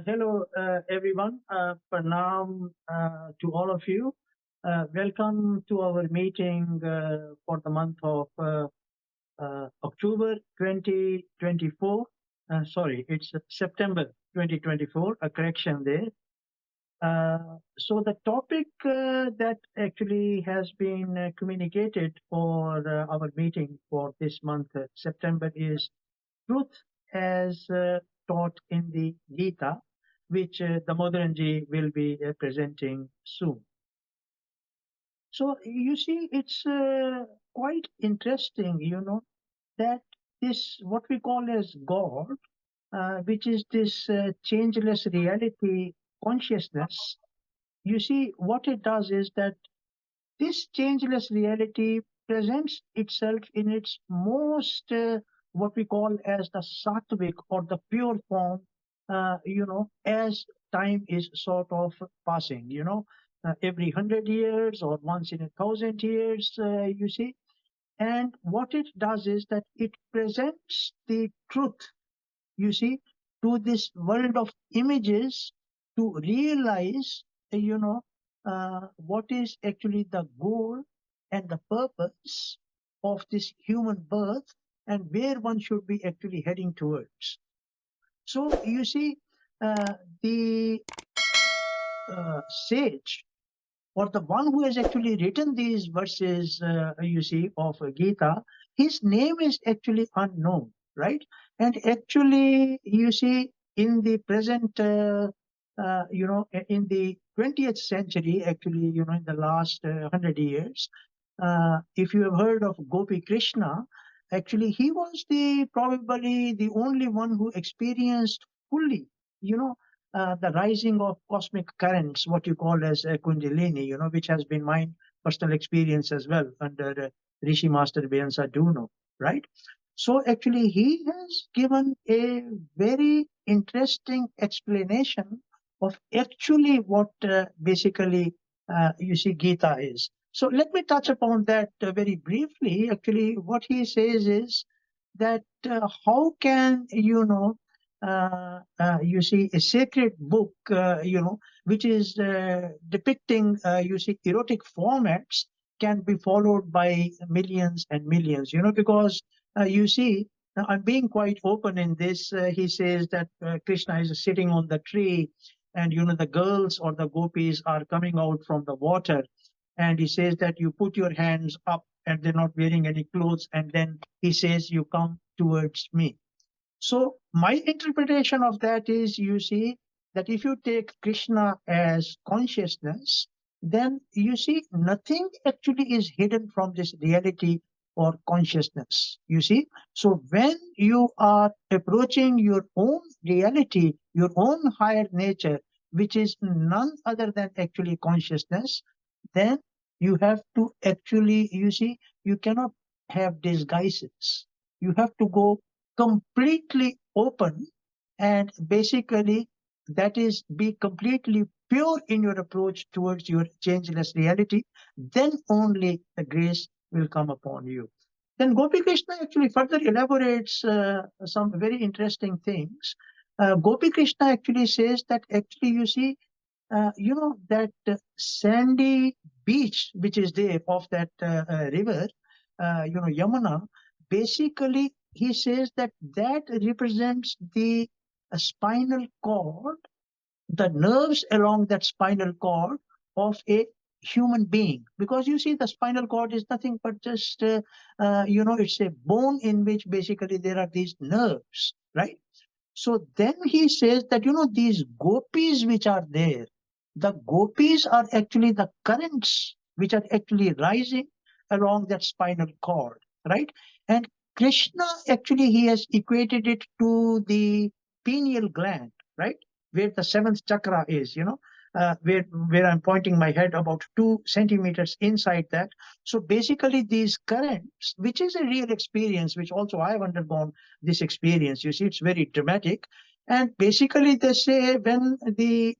Hello, everyone. Pranam to all of you. Welcome to our meeting for the month of October 2024. Sorry, it's September 2024, a correction there. So the topic that actually has been communicated for our meeting for this month, September, is truth as taught in the Gita, which Damodran ji will be presenting soon. So you see, it's quite interesting, that this, what we call as God, which is this changeless reality consciousness, you see, what it does is that this changeless reality presents itself in its most, what we call as the sattvic or the pure form, as time is sort of passing, every 100 years or once in 1,000 years, you see. And what it does is that it presents the truth, you see, to this world of images to realize, what is actually the goal and the purpose of this human birth and where one should be actually heading towards. So you see, the sage or the one who has actually written these verses, you see, of Gita, his name is actually unknown, right? And actually, you see, in the present, in the 20th century, actually, in the last 100 years, if you have heard of Gopi Krishna, actually, he was probably the only one who experienced fully, you know, the rising of cosmic currents, what you call as Kundalini, which has been my personal experience as well under Rishi Master Beyansa Duno, right? So actually, he has given a very interesting explanation of actually what basically you see Gita is. So let me touch upon that very briefly. Actually, what he says is that how can you see a sacred book, which is depicting, you see, erotic formats can be followed by millions and millions, because you see, I'm being quite open in this. He says that Krishna is sitting on the tree and, the girls or the gopis are coming out from the water. And he says that you put your hands up and they're not wearing any clothes. And then he says, you come towards me. So my interpretation of that is, you see, that if you take Krishna as consciousness, then you see nothing actually is hidden from this reality or consciousness. You see, so when you are approaching your own reality, your own higher nature, which is none other than actually consciousness, then you have to actually, you see, you cannot have disguises. You have to go completely open and basically that is be completely pure in your approach towards your changeless reality. Then only the grace will come upon you. Then Gopi Krishna actually further elaborates some very interesting things. Gopi Krishna actually says that actually you see, that sandy beach which is there of that river, Yamuna, basically he says that that represents the spinal cord, the nerves along that spinal cord of a human being. Because you see, the spinal cord is nothing but just, it's a bone in which basically there are these nerves, right? So then he says that, these gopis which are there, the gopis are actually the currents which are actually rising along that spinal cord, right? And Krishna, actually, he has equated it to the pineal gland, right? Where the seventh chakra is, where I'm pointing my head about 2 centimeters inside that. So basically, these currents, which is a real experience, which also I have undergone this experience. You see, it's very dramatic. And basically, they say when the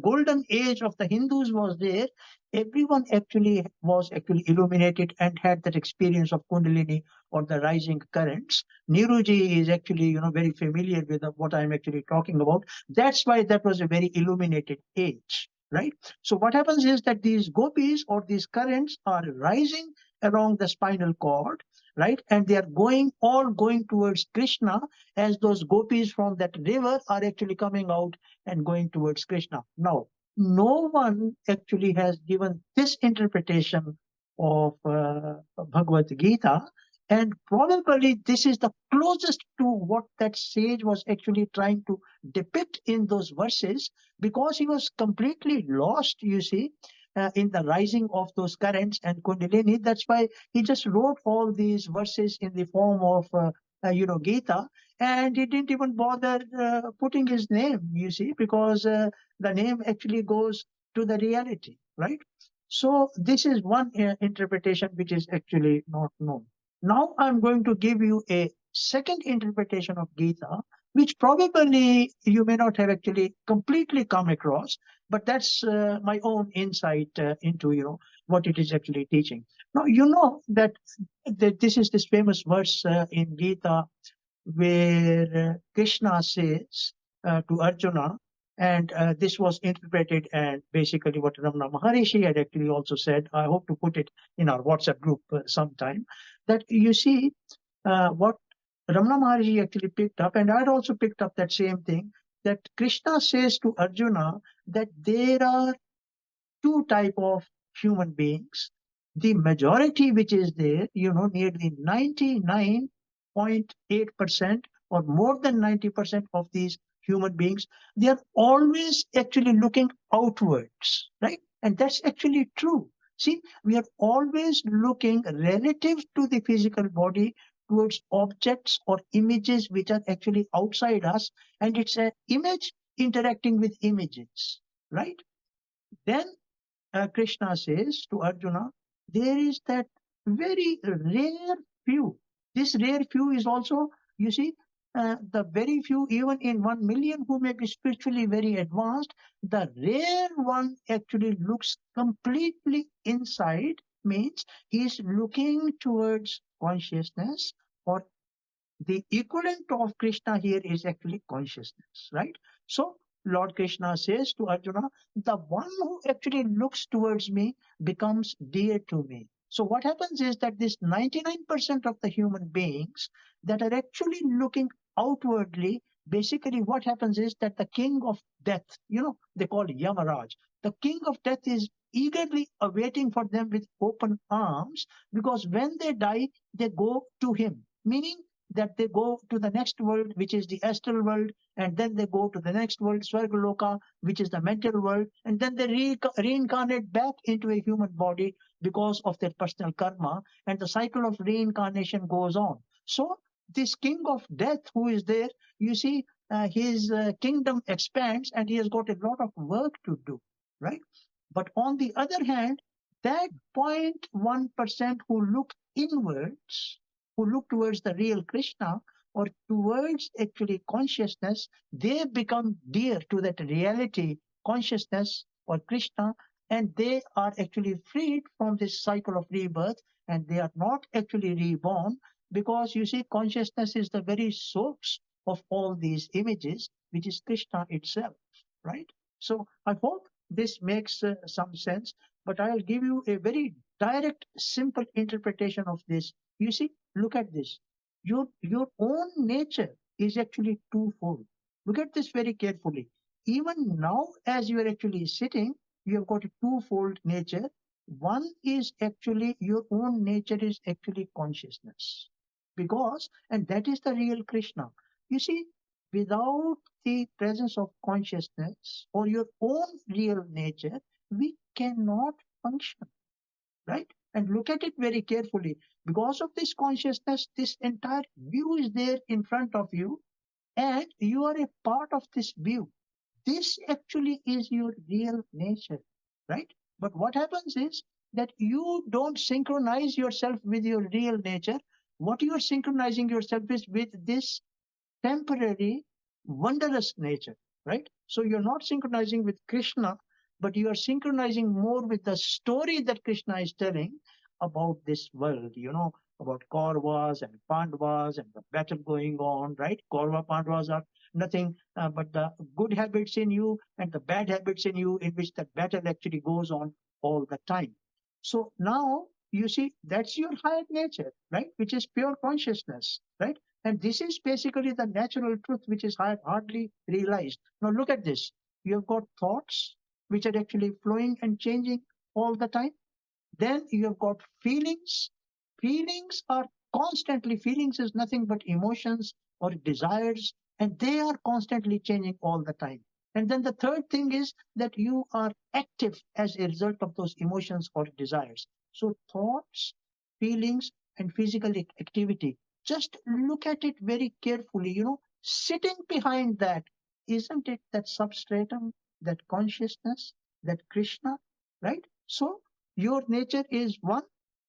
golden age of the Hindus was there, everyone actually was actually illuminated and had that experience of Kundalini or the rising currents. Niruji is actually, very familiar with what I'm actually talking about. That's why that was a very illuminated age, right? So what happens is that these gopis or these currents are rising along the spinal cord, right? And they are all going towards Krishna, as those gopis from that river are actually coming out and going towards Krishna. Now, no one actually has given this interpretation of Bhagavad Gita, and probably this is the closest to what that sage was actually trying to depict in those verses, because he was completely lost, you see, in the rising of those currents and Kundalini. That's why he just wrote all these verses in the form of, Gita, and he didn't even bother putting his name, you see, because the name actually goes to the reality, right? So this is one interpretation which is actually not known. Now I'm going to give you a second interpretation of Gita, which probably you may not have actually completely come across, but that's my own insight into what it is actually teaching. Now you know that this is this famous verse in Gita where Krishna says to Arjuna, and this was interpreted and basically what Ramana Maharishi had actually also said. I hope to put it in our WhatsApp group sometime. That you see what Ramana Maharishi actually picked up, and I had also picked up that same thing. That Krishna says to Arjuna that there are two type of human beings. The majority which is there, nearly 99.8% or more than 90% of these human beings, they are always actually looking outwards, right? And that's actually true. See, we are always looking relative to the physical body towards objects or images which are actually outside us, and it's an image interacting with images, right? Then Krishna says to Arjuna, there is that very rare few. This rare few is also, you see, the very few, even in 1 million, who may be spiritually very advanced, the rare one actually looks completely inside, means he is looking towards consciousness, or the equivalent of Krishna here is actually consciousness, right? So Lord Krishna says to Arjuna, the one who actually looks towards me becomes dear to me. So what happens is that this 99% of the human beings that are actually looking outwardly, basically what happens is that the king of death, they call Yamaraj, the king of death is eagerly awaiting for them with open arms, because when they die, they go to him, meaning that they go to the next world, which is the astral world, and then they go to the next world, Swargaloka, which is the mental world, and then they reincarnate back into a human body because of their personal karma, and the cycle of reincarnation goes on. So this king of death who is there, you see, his kingdom expands and he has got a lot of work to do, right? But on the other hand, that 0.1% who look inwards, who look towards the real Krishna or towards actually consciousness, they become dear to that reality, consciousness or Krishna, and they are actually freed from this cycle of rebirth, and they are not actually reborn, because you see, consciousness is the very source of all these images, which is Krishna itself, right? So I hope this makes some sense, but I'll give you a very direct, simple interpretation of this. You see, look at this. Your own nature is actually twofold. Look at this very carefully. Even now, as you are actually sitting, you have got a twofold nature. One is actually your own nature is actually consciousness. Because, and that is the real Krishna. You see, without the presence of consciousness or your own real nature, we cannot function, right? And look at it very carefully. Because of this consciousness, this entire view is there in front of you, and you are a part of this view. This actually is your real nature, right? But what happens is that you don't synchronize yourself with your real nature. What you are synchronizing yourself is with this temporary, wondrous nature, right? So you're not synchronizing with Krishna, but you are synchronizing more with the story that Krishna is telling about this world, about Kauravas and Pandavas and the battle going on, right? Kaurava Pandavas are nothing but the good habits in you and the bad habits in you, in which that battle actually goes on all the time. So now you see that's your higher nature, right? Which is pure consciousness, right? And this is basically the natural truth which is hardly realized. Now look at this. You have got thoughts which are actually flowing and changing all the time. Then you have got feelings. Feelings are constantly, feelings is nothing but emotions or desires, and they are constantly changing all the time. And then the third thing is that you are active as a result of those emotions or desires. So thoughts, feelings, and physical activity. Just look at it very carefully, sitting behind that, isn't it that substratum, that consciousness, that Krishna, right? So your nature is one,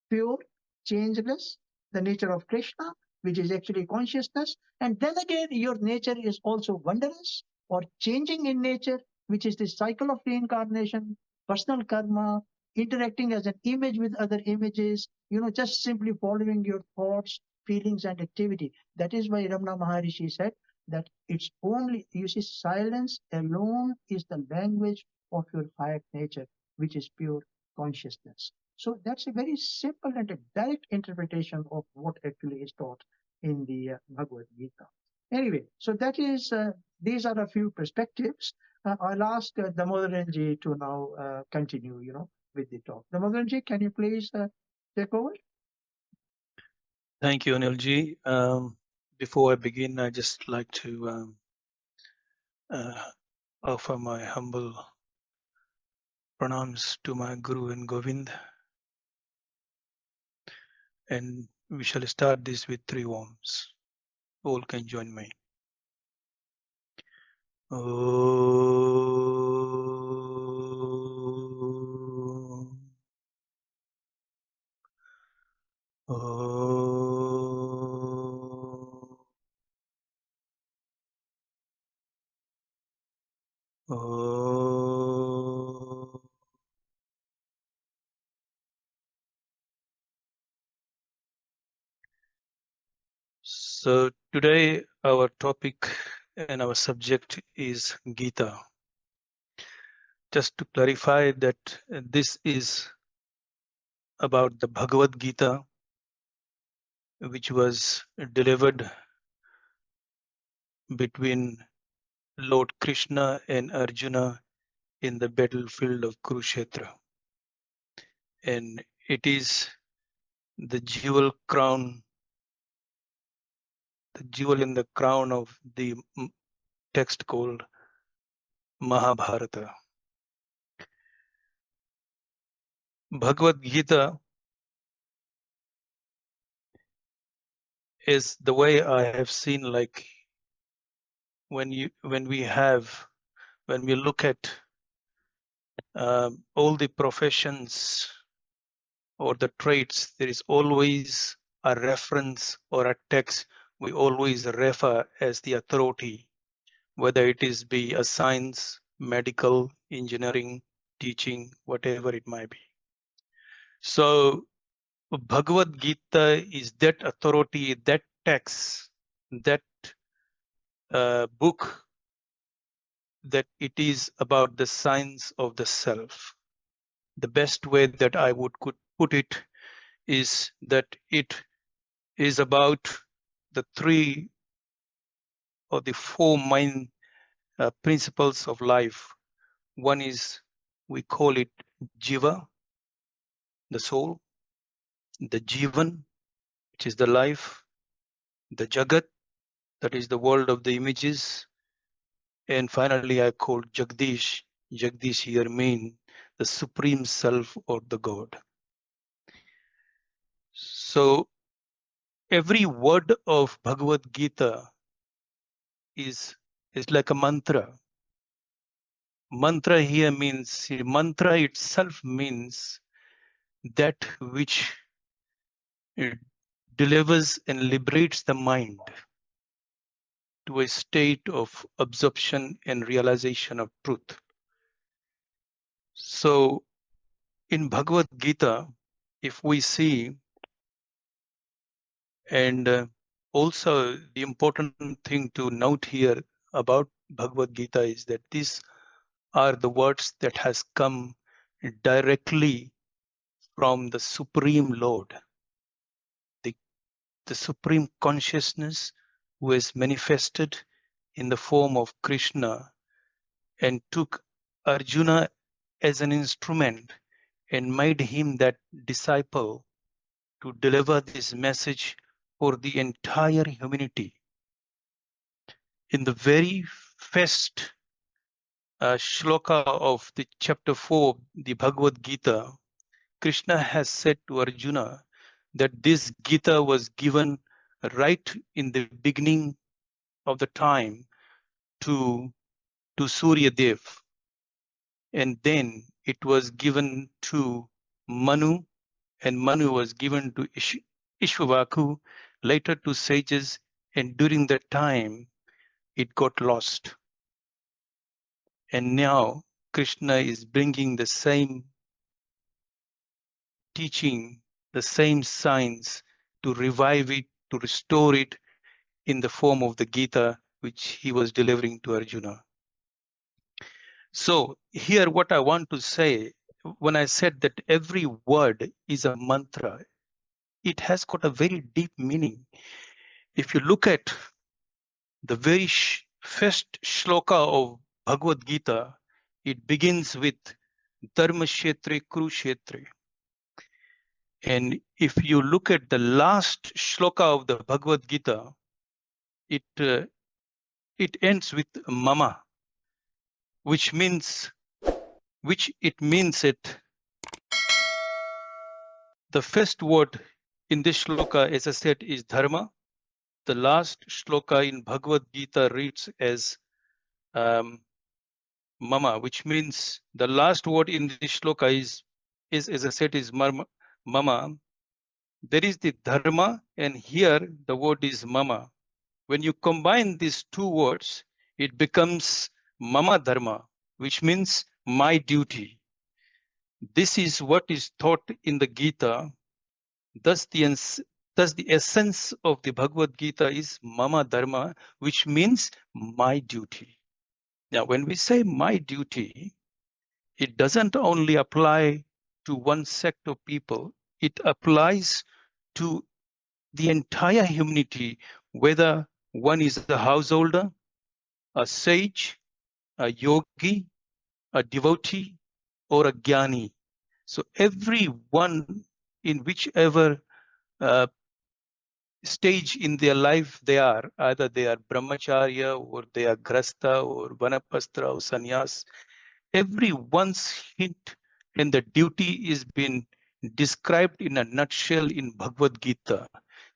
pure, changeless, the nature of Krishna, which is actually consciousness. And then again, your nature is also wondrous or changing in nature, which is the cycle of reincarnation, personal karma, interacting as an image with other images, just simply following your thoughts, feelings, and activity. That is why Ramana Maharishi said that it's only, silence alone is the language of your higher nature, which is pure consciousness. So that's a very simple and a direct interpretation of what actually is taught in the Bhagavad Gita. Anyway, so that is these are a few perspectives. I'll ask Damodranji to now continue, with the talk. Damodranji, can you please take over? Thank you, Anilji. Before I begin, I just like to offer my humble pranams to my Guru and Govind. And we shall start this with 3 Oms. All can join me. So today our topic and our subject is Gita. Just to clarify that this is about the Bhagavad Gita, which was delivered between Lord Krishna and Arjuna in the battlefield of Kurukshetra. And it is the jewel in the crown of the text called Mahabharata. Bhagavad Gita is the way I have seen, like when we look at all the professions or the traits, there is always a reference or a text we always refer as the authority, whether it is be a science, medical, engineering, teaching, whatever it might be. So Bhagavad Gita is that authority, that text, that book, that it is about the science of the self. The best way that I could put it is that it is about the 3 or the 4 main principles of life. One is, we call it Jiva, the soul, the Jivan, which is the life, the Jagat, that is the world of the images, and finally I call Jagdish. Jagdish here means the supreme self or the God. So every word of Bhagavad Gita is like a mantra. Mantra here means, mantra itself means that which delivers and liberates the mind to a state of absorption and realization of truth. So in Bhagavad Gita, if we see, and also the important thing to note here about Bhagavad Gita is that these are the words that has come directly from the Supreme Lord, the, the Supreme Consciousness who has manifested in the form of Krishna and took Arjuna as an instrument and made him that disciple to deliver this message for the entire humanity. In the very first shloka of the chapter 4, the Bhagavad Gita, Krishna has said to Arjuna that this Gita was given right in the beginning of the time to Surya Dev, and then it was given to Manu, and Manu was given to Ishvavaku, later to sages, and during that time it got lost. And now Krishna is bringing the same teaching, the same science to revive it, to restore it in the form of the Gita, which he was delivering to Arjuna. So here what I want to say, when I said that every word is a mantra, it has got a very deep meaning. If you look at the very first shloka of Bhagavad Gita, it begins with Dharma Kshetre Kurukshetre. And if you look at the last shloka of the Bhagavad Gita, it ends with Mama, which means it. The first word in this shloka, as I said, is Dharma. The last shloka in Bhagavad Gita reads as Mama, which means the last word in this shloka is as I said, is Mama. There is the Dharma, and here the word is Mama. When you combine these two words, it becomes Mama Dharma, which means my duty. This is what is taught in the Gita. Thus the essence of the Bhagavad Gita is Mama Dharma, which means my duty. Now, when we say my duty, it doesn't only apply to one sect of people, it applies to the entire humanity, whether one is a householder, a sage, a yogi, a devotee, or a jnani. So everyone, in whichever stage in their life they are, either they are brahmacharya or they are grasta or vanapastra or sannyas, everyone's hint and the duty is been described in a nutshell in Bhagavad Gita.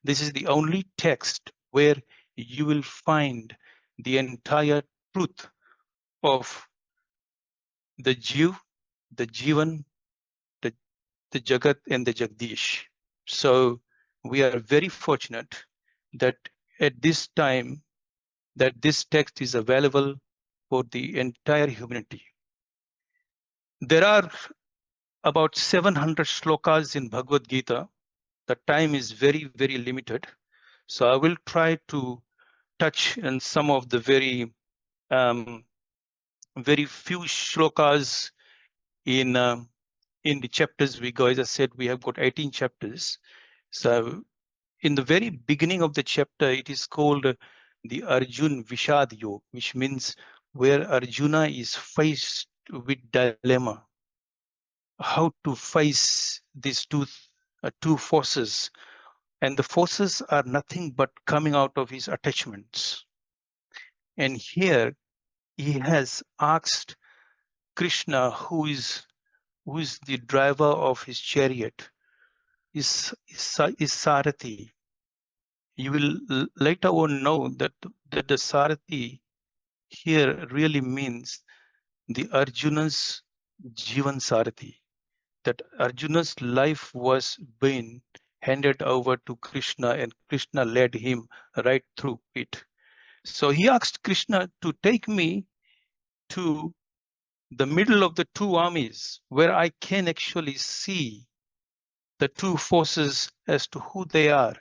This is the only text where you will find the entire truth of the Jiv, the Jivan, the Jagat, and the Jagdish. So we are very fortunate that at this time that this text is available for the entire humanity. There are about 700 shlokas in Bhagavad Gita. The time is very, very limited. So I will try to touch on some of the very few shlokas in the chapters we go. As I said, we have got 18 chapters. So in the very beginning of the chapter, it is called the Arjun Vishad Yoga, which means where Arjuna is faced with dilemma, how to face these two forces. And the forces are nothing but coming out of his attachments. And here he has asked Krishna, who is the driver of his chariot, is Sarathi. You will later on know that the Sarathi here really means the Arjuna's Jivan Sarathi, that Arjuna's life was being handed over to Krishna and Krishna led him right through it. So he asked Krishna to take me to the middle of the two armies, where I can actually see the two forces as to who they are.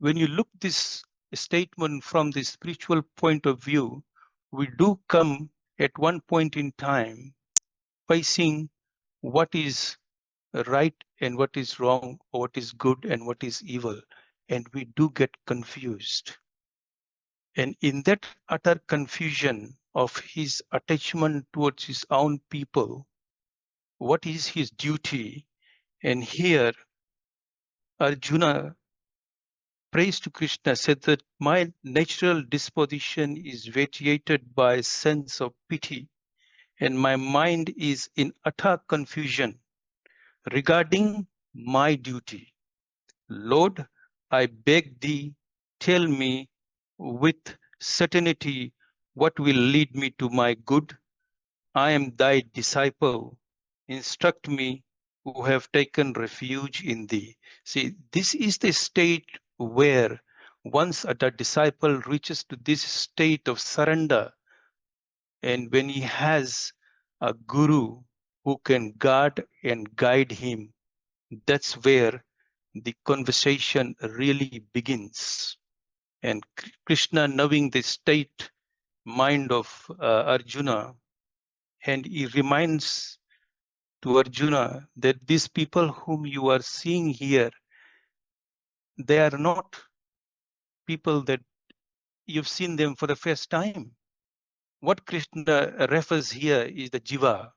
When you look this statement from the spiritual point of view, we do come at one point in time facing what is right and what is wrong, or what is good and what is evil, and we do get confused. And in that utter confusion of his attachment towards his own people, what is his duty? And here Arjuna prays to Krishna, said that my natural disposition is vitiated by a sense of pity, and my mind is in utter confusion regarding my duty. Lord, I beg thee, tell me with certainty what will lead me to my good. I am thy disciple. Instruct me who have taken refuge in thee. See, this is the state where once a disciple reaches to this state of surrender, and when he has a guru who can guard and guide him, that's where the conversation really begins. And Krishna, knowing the state mind of Arjuna, and he reminds to Arjuna that these people whom you are seeing here, they are not people that you've seen them for the first time. What Krishna refers here is the jiva.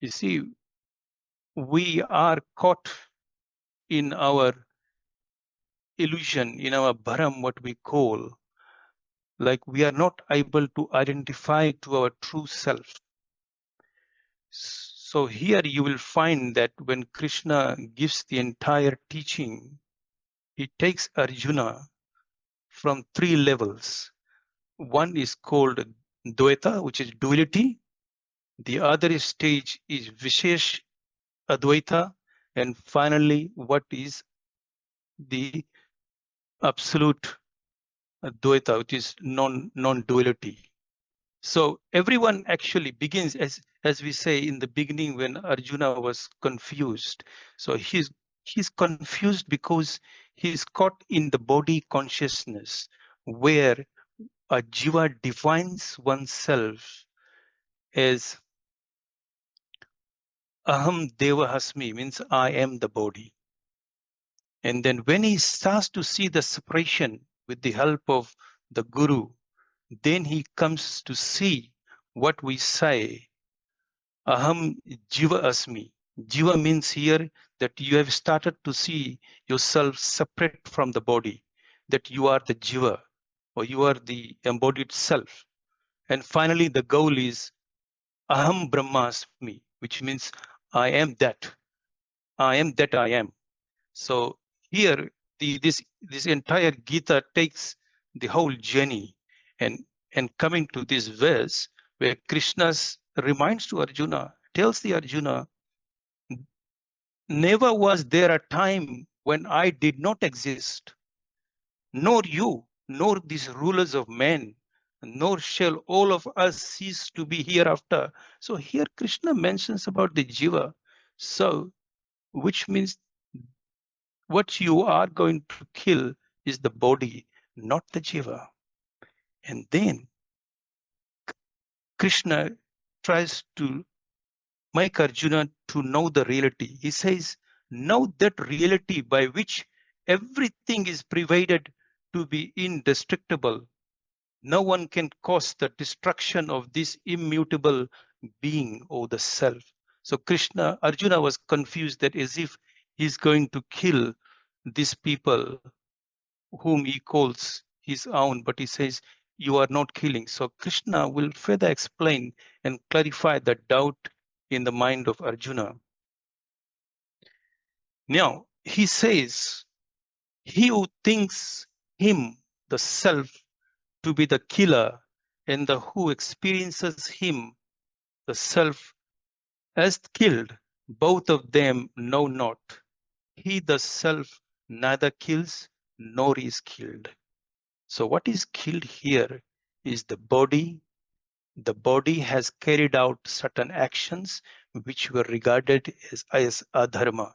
You see, we are caught in our illusion, in our bharam, what we call, like we are not able to identify to our true self. So here you will find that when Krishna gives the entire teaching, he takes Arjuna from three levels. One is called Dvaita, which is duality. The other stage is Vishesh Advaita. And finally, what is the absolute Dvaita, which is non-duality. So everyone actually begins, as we say in the beginning when Arjuna was confused. So he's confused because he's caught in the body consciousness, where a jiva defines oneself as aham devahasmi, means I am the body. And then when he starts to see the separation with the help of the guru, then he comes to see what we say, aham jiva asmi. Jiva means here that you have started to see yourself separate from the body, that you are the jiva, or you are the embodied self. And finally, the goal is aham brahmasmi, which means I am that. I am that I am. So here, this entire Gita takes the whole journey, and coming to this verse where Krishna reminds to Arjuna, tells the Arjuna, never was there a time when I did not exist, nor you, nor these rulers of men, nor shall all of us cease to be hereafter. So here Krishna mentions about the jiva. So, which means what you are going to kill is the body, not the jiva. And then Krishna tries to make Arjuna to know the reality. He says, know that reality by which everything is provided to be indestructible. No one can cause the destruction of this immutable being or the self. So Arjuna was confused that as if he's going to kill these people whom he calls his own, but he says, you are not killing. So Krishna will further explain and clarify the doubt in the mind of Arjuna. Now, he says, he who thinks him, the self, to be the killer, and the who experiences him, the self, as killed, both of them know not. He, the self, neither kills nor is killed. So what is killed here is the body the body has carried out certain actions which were regarded as adharma.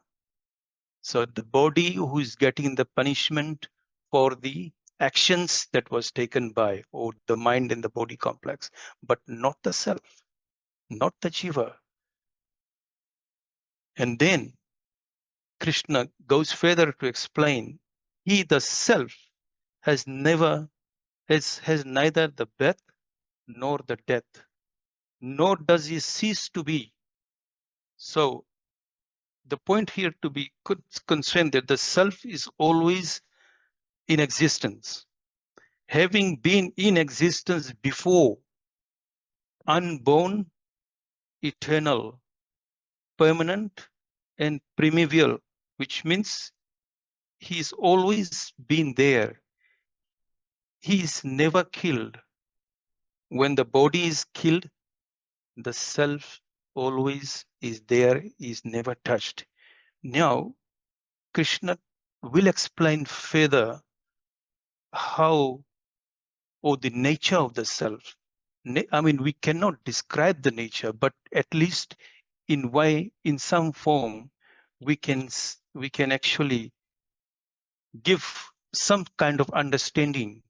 So the body who is getting the punishment for the actions that was taken by, or the mind and the body complex, but not the self, not the jiva. And then Krishna goes further to explain, he, the self, has never has neither the birth nor the death, nor does he cease to be. So the point here to be concerned that the self is always in existence, having been in existence before, unborn, eternal, permanent, and primeval, which means he's always been there. He is never killed. When the body is killed, the self always is there, is never touched. Now, Krishna will explain further how, or the nature of the self. I mean, we cannot describe the nature, but at least in some form, we can actually give some kind of understanding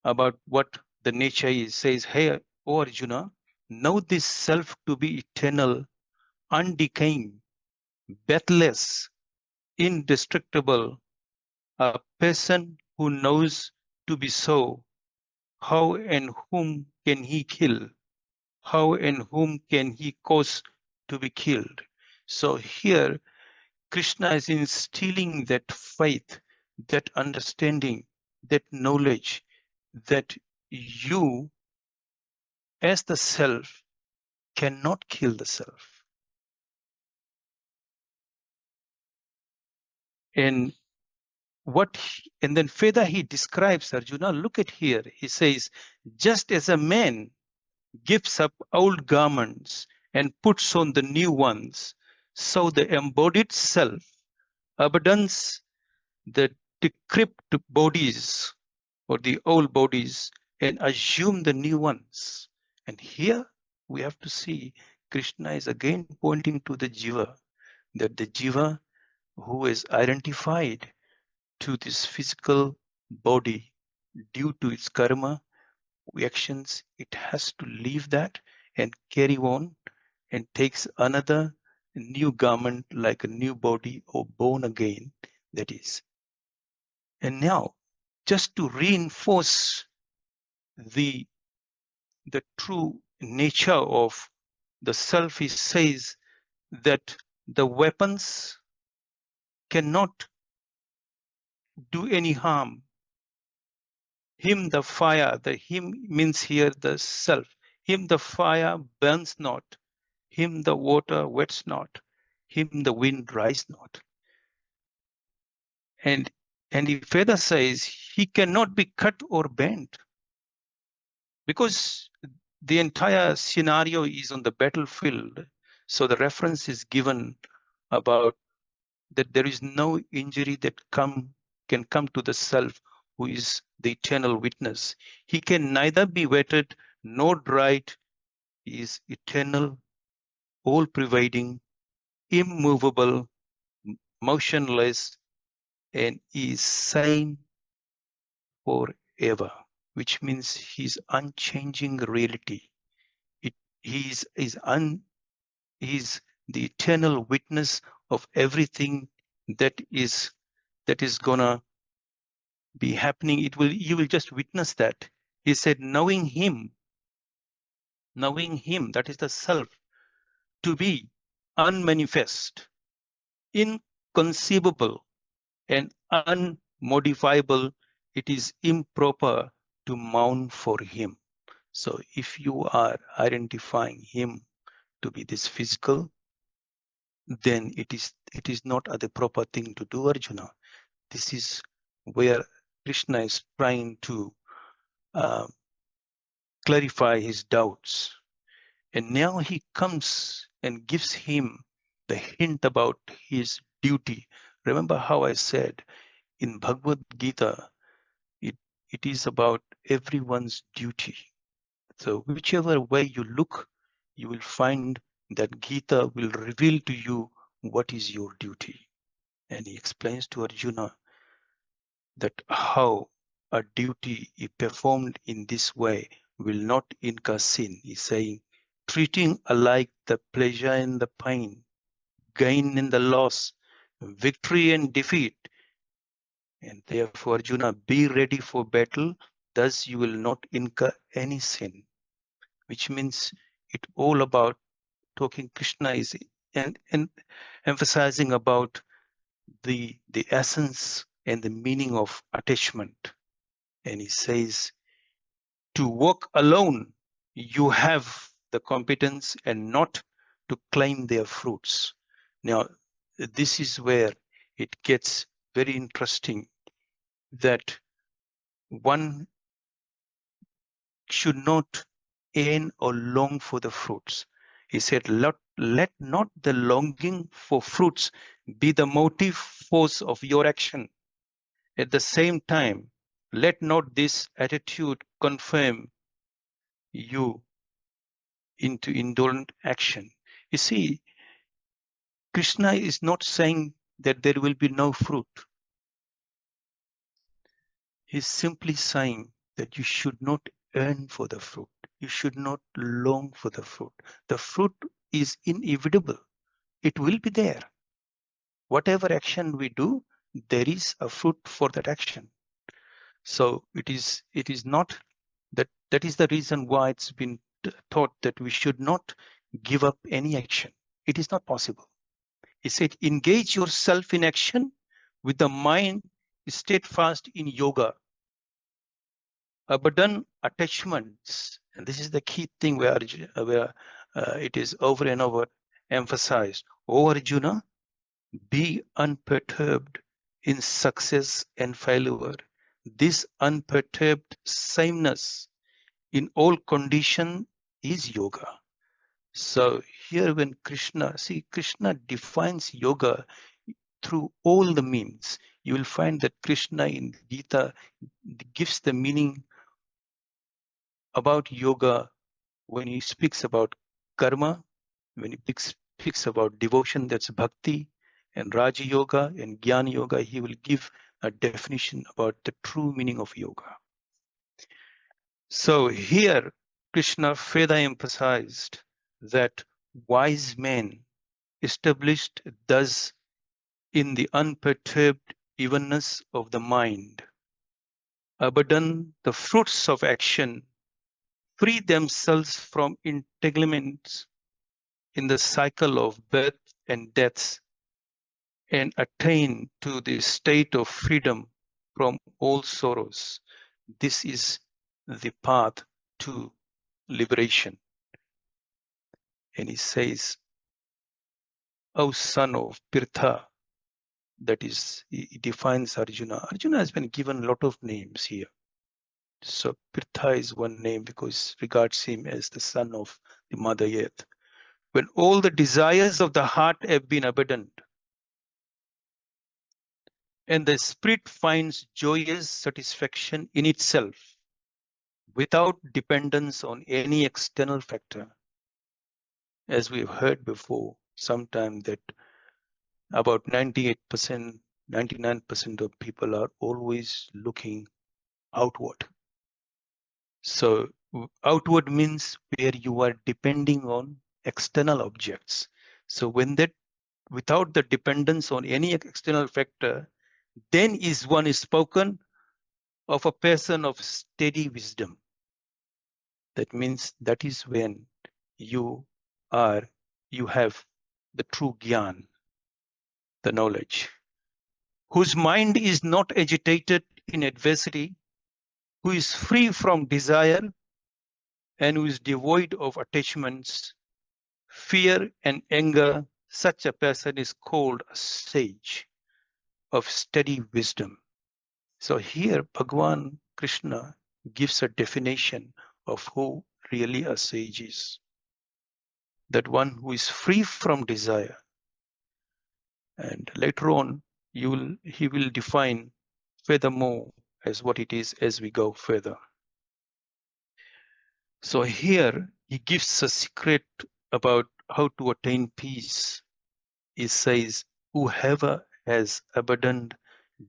about what the nature is. Says, hey, O Arjuna, know this self to be eternal, undecaying, deathless, indestructible, a person who knows to be so. How and whom can he kill? How and whom can he cause to be killed? So here, Krishna is instilling that faith, that understanding, that knowledge that you, as the self, cannot kill the self. And and then further he describes Arjuna, look at here, he says, just as a man gives up old garments and puts on the new ones, so the embodied self abandons the decrepit bodies or the old bodies and assume the new ones. And here we have to see Krishna is again pointing to the jiva, that the jiva who is identified to this physical body due to its karma actions, it has to leave that and carry on and takes another new garment like a new body or born again, that is. And now, just to reinforce the true nature of the self, he says that the weapons cannot do any harm. Him the fire, the him means here the self. Him the fire burns not. Him the water wets not. Him the wind dries not. And he further says he cannot be cut or bent, because the entire scenario is on the battlefield. So the reference is given about that there is no injury that can come to the self who is the eternal witness. He can neither be wetted nor dried. He is eternal, all-pervading, immovable, motionless, and is same forever, which means he's unchanging reality. He's the eternal witness of everything that is gonna be happening. You will just witness that. He said, knowing him, that is the self, to be unmanifest, inconceivable, and unmodifiable, it is improper to mourn for him. So if you are identifying him to be this physical, then it is not the proper thing to do, Arjuna. This is where Krishna is trying to clarify his doubts. And now he comes and gives him the hint about his duty. Remember how I said in Bhagavad Gita, it is about everyone's duty. So whichever way you look, you will find that Gita will reveal to you what is your duty. And he explains to Arjuna that how a duty is performed in this way will not incur sin. He's saying, treating alike the pleasure and the pain, gain and the loss, victory and defeat. And therefore, Arjuna, be ready for battle, thus you will not incur any sin. Which means it all about talking Krishna is and emphasizing about the essence and the meaning of attachment. And he says, to work alone, you have the competence and not to claim their fruits. Now, this is where it gets very interesting that one should not aim or long for the fruits. He said, let not the longing for fruits be the motive force of your action. At the same time, let not this attitude confirm you into indolent action. You see, Krishna is not saying that there will be no fruit. He's simply saying that you should not earn for the fruit. You should not long for the fruit. The fruit is inevitable. It will be there. Whatever action we do, there is a fruit for that action. So it is not that is the reason why it's been taught that we should not give up any action. It is not possible. He said, engage yourself in action with the mind steadfast in yoga. Abandon attachments, and this is the key thing where it is over and over emphasized. O Arjuna, be unperturbed in success and failure. This unperturbed sameness in all condition is yoga. So here when Krishna defines yoga through all the means. You will find that Krishna in Gita gives the meaning about yoga when he speaks about karma, when he speaks about devotion, that's bhakti, and Raja Yoga and Jnana Yoga, he will give a definition about the true meaning of yoga. So here, Krishna further emphasized that wise men established thus in the unperturbed evenness of the mind, abandon the fruits of action, free themselves from entanglements in the cycle of birth and deaths, and attain to the state of freedom from all sorrows. This is the path to liberation. And he says, O son of Pirtha, that is, he defines Arjuna. Arjuna has been given a lot of names here. So Pirtha is one name because regards him as the son of the Mother Earth. When all the desires of the heart have been abandoned, and the spirit finds joyous satisfaction in itself, without dependence on any external factor. As we've heard before, sometime that about 98%, 99% of people are always looking outward. So outward means where you are depending on external objects. So when that, without the dependence on any external factor, then is one is spoken of a person of steady wisdom. That means that is when you have the true gyan, the knowledge, whose mind is not agitated in adversity, who is free from desire, and who is devoid of attachments, fear, and anger. Such a person is called a sage of steady wisdom. So here Bhagavan Krishna gives a definition of who really a sage is. That one who is free from desire. And later on, he will define furthermore as what it is as we go further. So here he gives a secret about how to attain peace. He says, whoever has abundant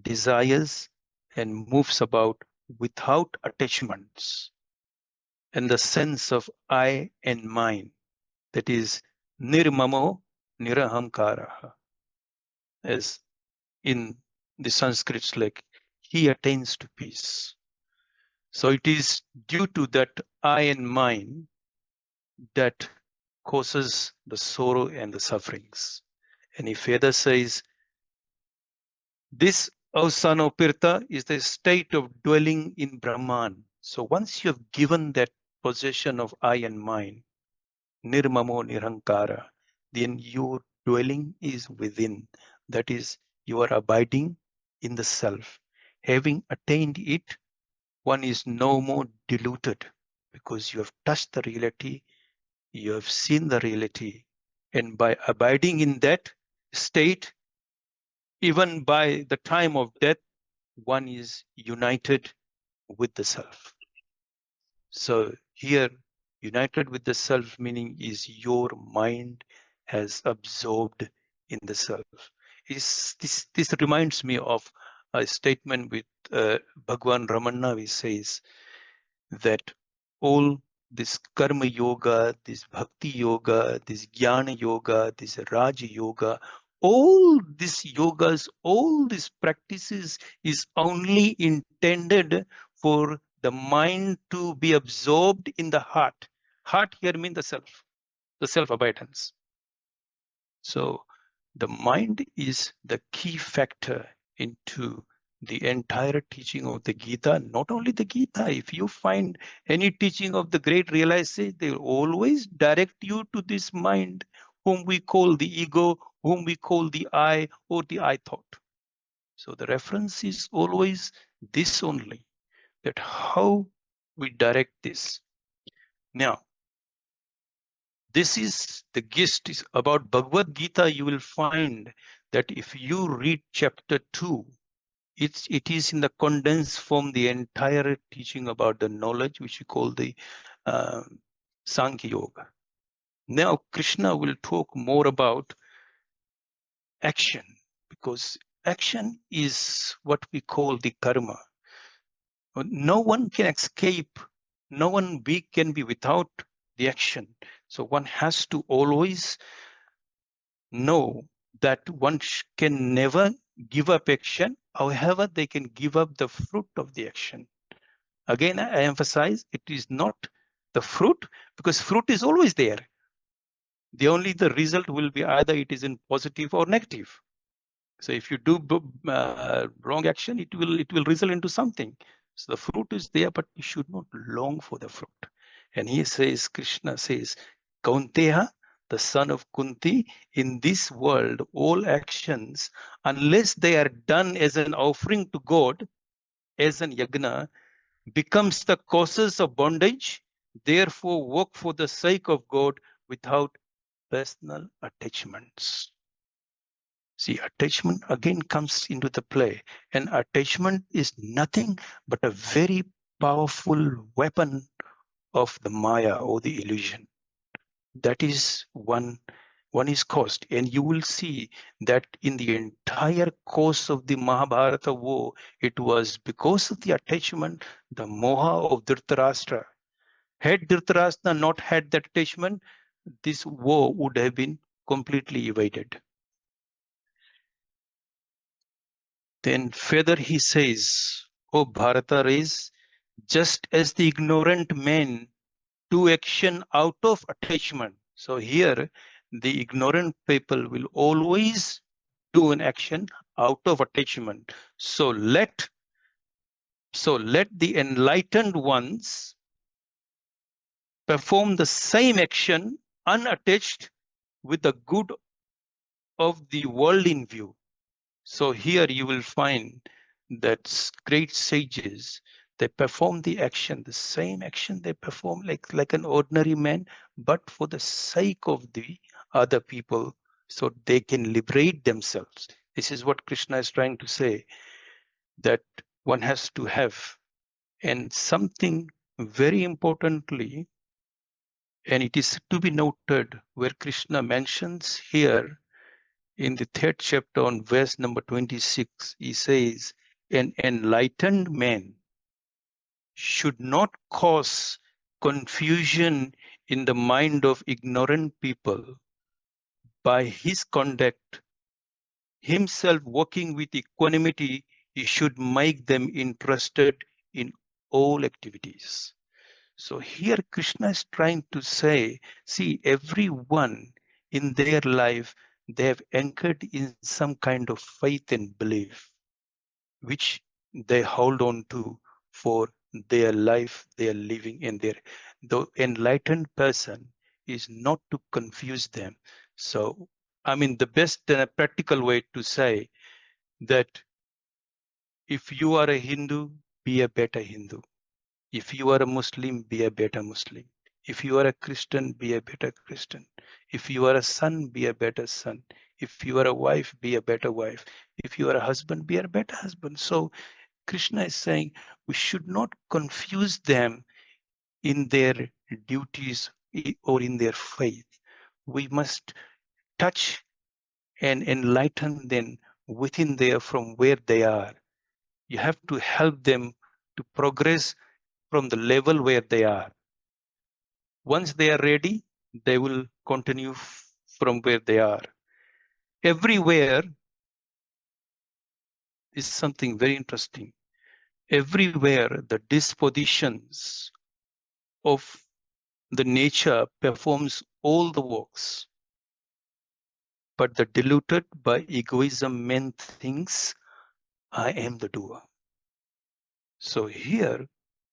desires and moves about without attachments and the sense of I and mine, that is nirmamo nirahamkara, as in the Sanskrit, like he attains to peace. So it is due to that I and mine that causes the sorrow and the sufferings. And he further says, this Ausanopirta is the state of dwelling in Brahman. So once you have given that possession of I and mine, nirmamo nirankara, then your dwelling is within. That is, you are abiding in the self. Having attained it, one is no more deluded because you have touched the reality, you have seen the reality, and by abiding in that state, even by the time of death, one is united with the self. So here, united with the self meaning is your mind has absorbed in the self. This reminds me of a statement with Bhagwan Ramana, he says that all this karma yoga, this bhakti yoga, this jnana yoga, this raja yoga, all these yogas, all these practices is only intended for the mind to be absorbed in the heart. Heart here means the self-abidance. So the mind is the key factor into the entire teaching of the Gita. Not only the Gita, if you find any teaching of the great realization, they will always direct you to this mind, whom we call the ego, whom we call the I or the I thought. So the reference is always this only, that how we direct this. Now, this is the gist is about Bhagavad Gita. You will find that if you read chapter 2, it is in the condensed form, the entire teaching about the knowledge, which we call the uh, Sankhya Yoga. Now, Krishna will talk more about action, because action is what we call the karma. No one can escape, no one can be without the action. So one has to always know that one can never give up action. However, they can give up the fruit of the action. Again, I emphasize it is not the fruit, because fruit is always there. The result will be either it is in positive or negative. So if you do wrong action, it will result into something. So the fruit is there, but you should not long for the fruit. And he says, Krishna says, Kaunteya, the son of Kunti, in this world, all actions, unless they are done as an offering to God, as an yagna, becomes the causes of bondage. Therefore, work for the sake of God without personal attachments. See, attachment again comes into the play, and attachment is nothing but a very powerful weapon of the Maya or the illusion. That is one is caused, and you will see that in the entire course of the Mahabharata war, it was because of the attachment, the moha of Dhritarashtra. Had Dhritarashtra not had that attachment, this war would have been completely evaded. Then further he says, O Bharata race, just as the ignorant men do action out of attachment. So here, the ignorant people will always do an action out of attachment. So let the enlightened ones perform the same action unattached with the good of the world in view. So here you will find that great sages, they perform the action, the same action they perform like an ordinary man, but for the sake of the other people, so they can liberate themselves. This is what Krishna is trying to say, that one has to have. And something very importantly, And it is to be noted where Krishna mentions here in the 3rd chapter on verse number 26, he says, an enlightened man should not cause confusion in the mind of ignorant people by his conduct. Himself working with equanimity, he should make them interested in all activities. So here Krishna is trying to say, see, everyone in their life, they have anchored in some kind of faith and belief, which they hold on to for their life they are living in there. The enlightened person is not to confuse them. So, I mean, the best practical way to say that if you are a Hindu, be a better Hindu. If you are a Muslim, be a better Muslim. If you are a Christian, be a better Christian. If you are a son, be a better son. If you are a wife, be a better wife. If you are a husband, be a better husband. So Krishna is saying we should not confuse them in their duties or in their faith. We must touch and enlighten them within there from where they are. You have to help them to progress from the level where they are. Once they are ready, they will continue from where they are. Everywhere is something very interesting. Everywhere the dispositions of the nature performs all the works, but the deluded by egoism man thinks, I am the doer. So here,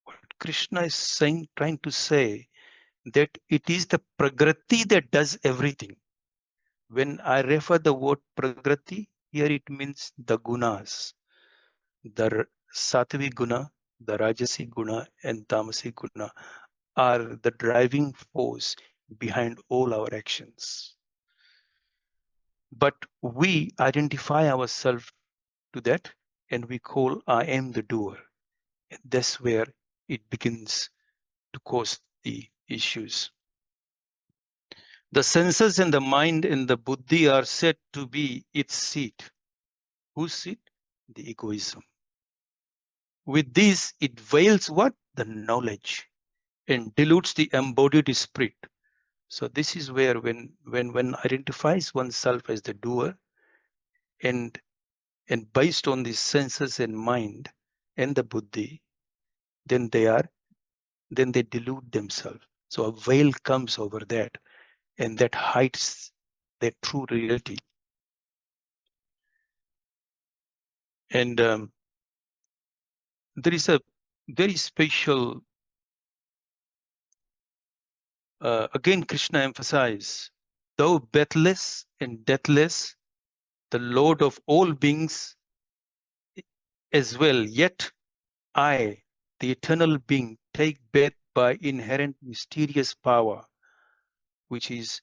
what Krishna is saying, trying to say, that it is the prakriti that does everything. When I refer the word prakriti, here it means the gunas, the sattvic guna, the rajasi guna, and tamasi guna are the driving force behind all our actions. But we identify ourselves to that and we call I am the doer. And that's where it begins to cause the issues. The senses and the mind and the buddhi are said to be its seat. Whose seat? The egoism. With this, it veils what? The knowledge and dilutes the embodied spirit. So this is where when identifies oneself as the doer and based on the senses and mind and the buddhi, then they delude themselves. So a veil comes over that, and that hides their true reality. And there is a very special, again Krishna emphasizes, though birthless and deathless, the Lord of all beings as well, yet I, the eternal being, take birth by inherent mysterious power, which is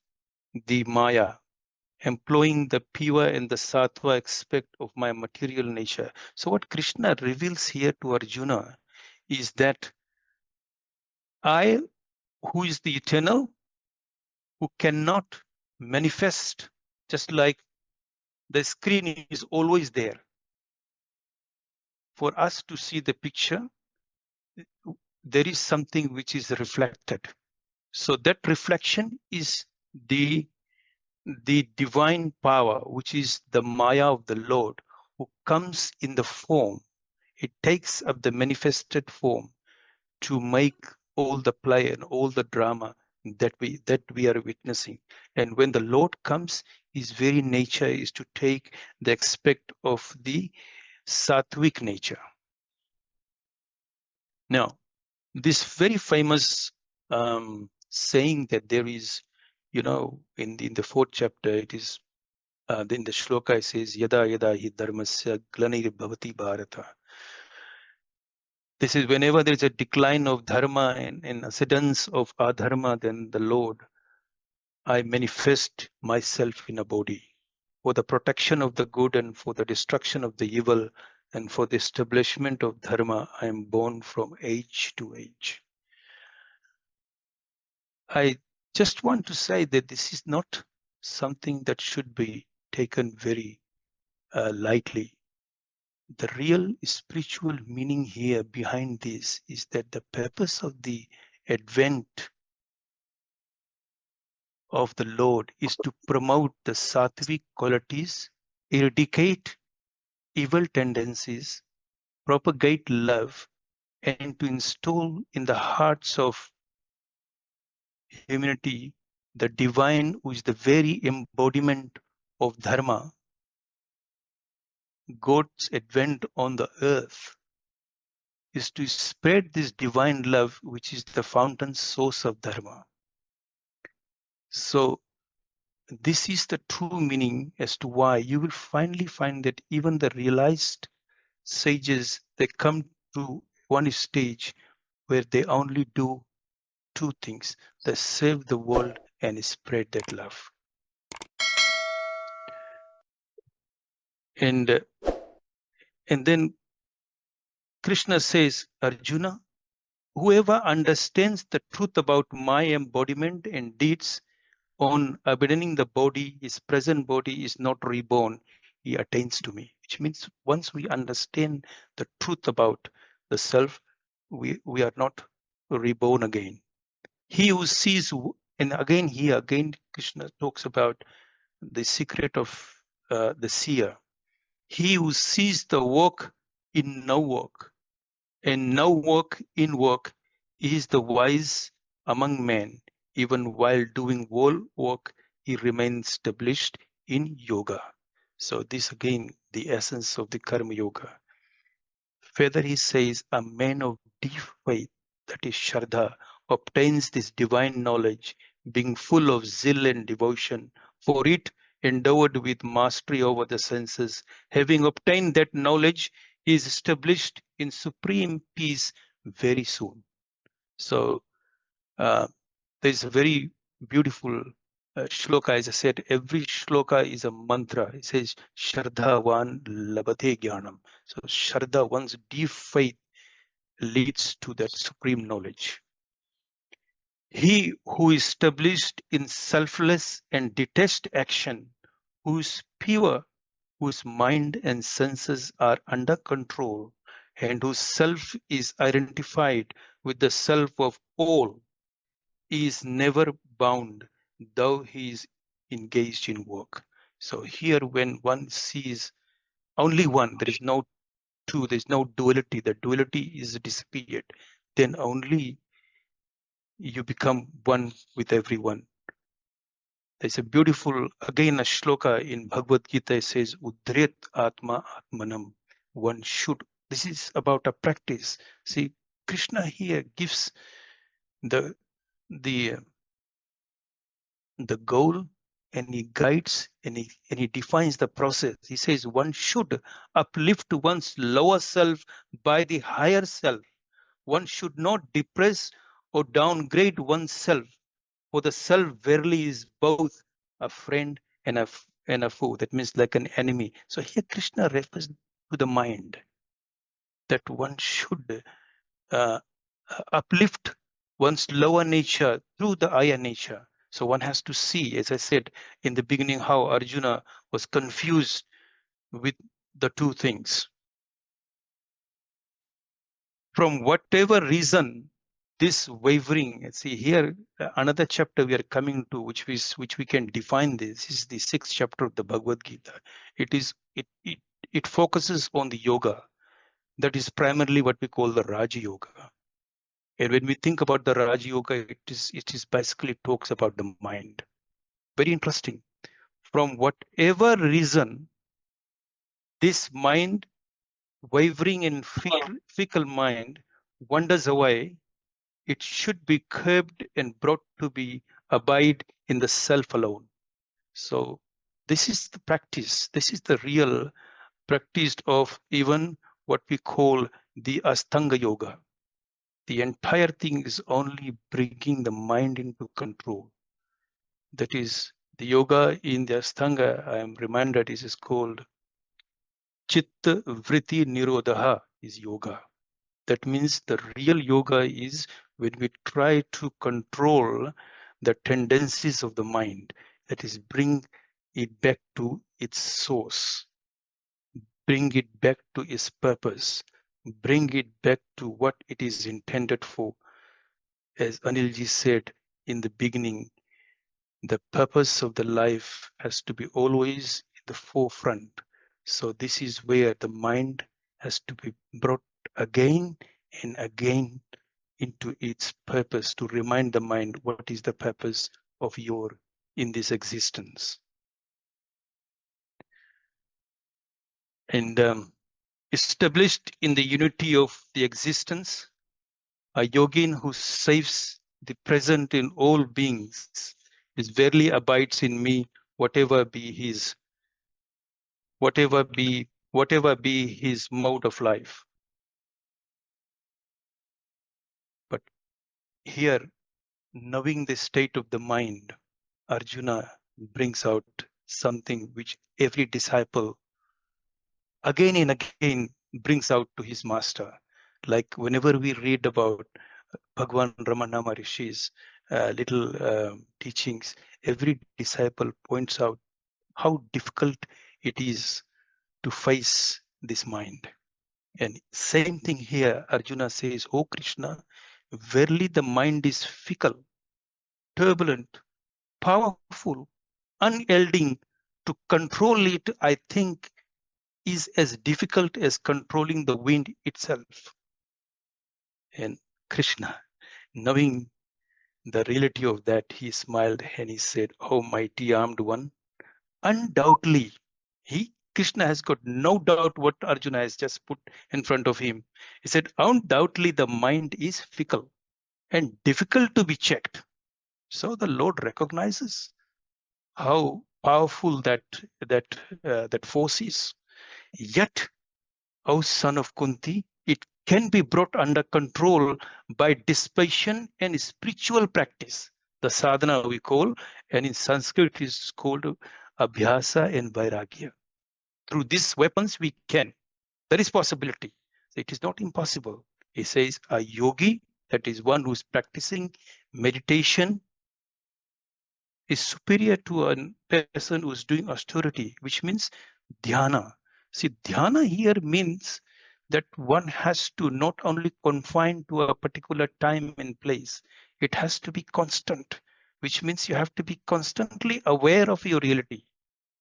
the Maya, employing the pure and the sattva aspect of my material nature. So what Krishna reveals here to Arjuna is that I, who is the eternal, who cannot manifest, just like the screen is always there. For us to see the picture, there is something which is reflected. So that reflection is the divine power, which is the Maya of the Lord, who comes in the form. It takes up the manifested form to make all the play and all the drama that we are witnessing. And when the Lord comes, his very nature is to take the aspect of the sattvic nature. Now, this very famous saying that there is, in the 4th chapter, it is in the shloka, it says, Yada yada hi dharmasya glanir bhavati bharata. This is whenever there is a decline of dharma and ascendance of adharma, then the Lord, I manifest myself in a body for the protection of the good and for the destruction of the evil and for the establishment of dharma. I am born from age to age. just want to say that this is not something that should be taken very lightly. The real spiritual meaning here behind this is that the purpose of the advent of the Lord is to promote the sattvic qualities, eradicate evil tendencies, propagate love, and to install in the hearts of humanity the divine, who is the very embodiment of dharma. God's advent on the earth is to spread this divine love, which is the fountain source of dharma. So this is the true meaning as to why you will finally find that even the realized sages, they come to one stage where they only do two things: they save the world and spread that love. And then Krishna says, Arjuna, whoever understands the truth about my embodiment and deeds on abandoning the body, his present body is not reborn, he attains to me. Which means once we understand the truth about the self, we are not reborn again. He who sees, and again here, again Krishna talks about the secret of the seer. He who sees the work in no work, and no work in work, is the wise among men. Even while doing all work, he remains established in yoga. So this again, the essence of the karma yoga. Further, he says, a man of deep faith, that is Shraddha, obtains this divine knowledge, being full of zeal and devotion for it, endowed with mastery over the senses. Having obtained that knowledge, he is established in supreme peace very soon. So there's a very beautiful shloka. As I said, every shloka is a mantra. It says, Shraddhavan labate jnanam. So Shraddha, one's deep faith, leads to that supreme knowledge. He who is established in selfless and detached action, who is pure, whose mind and senses are under control, and whose self is identified with the self of all, is never bound, though he is engaged in work. So here, when one sees only one, there is no two, there is no duality, the duality is disappeared, then only you become one with everyone. There's a beautiful, again, a shloka in Bhagavad Gita. It says, Udret Atma Atmanam. One should, this is about a practice. See, Krishna here gives the goal, and he guides, and he defines the process. He says one should uplift one's lower self by the higher self. One should not depress or downgrade oneself, for the self verily is both a friend and a foe. That means like an enemy. So here Krishna refers to the mind, that one should uplift one's lower nature through the higher nature. So one has to see, as I said in the beginning, how Arjuna was confused with the two things. From whatever reason, this wavering, see here, another chapter we are coming to, which we can define this, is the 6th chapter of the Bhagavad Gita. It focuses on the yoga. That is primarily what we call the Raja Yoga. And when we think about the Raja Yoga, it is basically talks about the mind. Very interesting. From whatever reason, this mind, wavering and fickle mind, wanders away, it should be curbed and brought to be abide in the self alone. So this is the practice. This is the real practice of even what we call the Astanga Yoga. The entire thing is only bringing the mind into control. That is, the yoga in the Astanga, I am reminded, is called Chitta Vritti Nirodha is yoga. That means the real yoga is when we try to control the tendencies of the mind, that is, bring it back to its source, bring it back to its purpose, bring it back to what it is intended for. As Anilji said in the beginning, the purpose of the life has to be always in the forefront. So this is where the mind has to be brought again and again into its purpose, to remind the mind what is the purpose of your in this existence. And established in the unity of the existence, a yogin who saves the present in all beings is verily abides in me, whatever be his mode of life. But here, knowing the state of the mind, Arjuna brings out something which every disciple again and again brings out to his master. Like whenever we read about Bhagwan Ramana Maharishi's little teachings, every disciple points out how difficult it is to face this mind. And same thing here, Arjuna says, "O Krishna, verily the mind is fickle, turbulent, powerful, unyielding. To control it, I think, is as difficult as controlling the wind itself." And Krishna, knowing the reality of that, he smiled and he said, "O mighty armed one, undoubtedly," Krishna has got no doubt what Arjuna has just put in front of him. He said, "Undoubtedly the mind is fickle and difficult to be checked." So the Lord recognizes how powerful that force is. Yet, O son of Kunti, it can be brought under control by dispassion and spiritual practice. The sadhana we call, and in Sanskrit is called abhyasa and vairagya. Through these weapons we can. There is possibility. So it is not impossible. He says a yogi, that is one who is practicing meditation, is superior to a person who is doing austerity, which means dhyana. See, dhyana here means that one has to not only confine to a particular time and place, it has to be constant, which means you have to be constantly aware of your reality,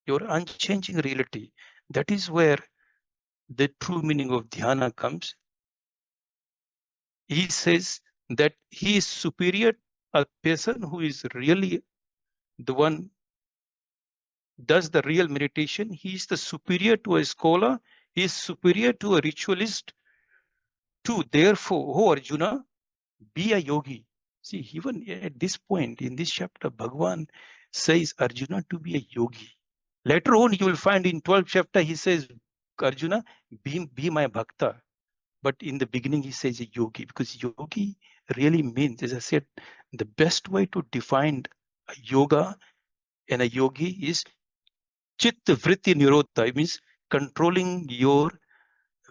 your unchanging reality. That is where the true meaning of dhyana comes. He says that he is superior, a person who is really the one does the real meditation. He is the superior to a scholar. He is superior to a ritualist. To therefore, O Arjuna, be a yogi. See, even at this point in this chapter, Bhagavan says Arjuna to be a yogi. Later on, you will find in 12th chapter, he says, Arjuna, be my bhakta. But in the beginning, he says a yogi, because yogi really means, as I said, the best way to define a yoga and a yogi is chitta vritti nirodha. It means controlling your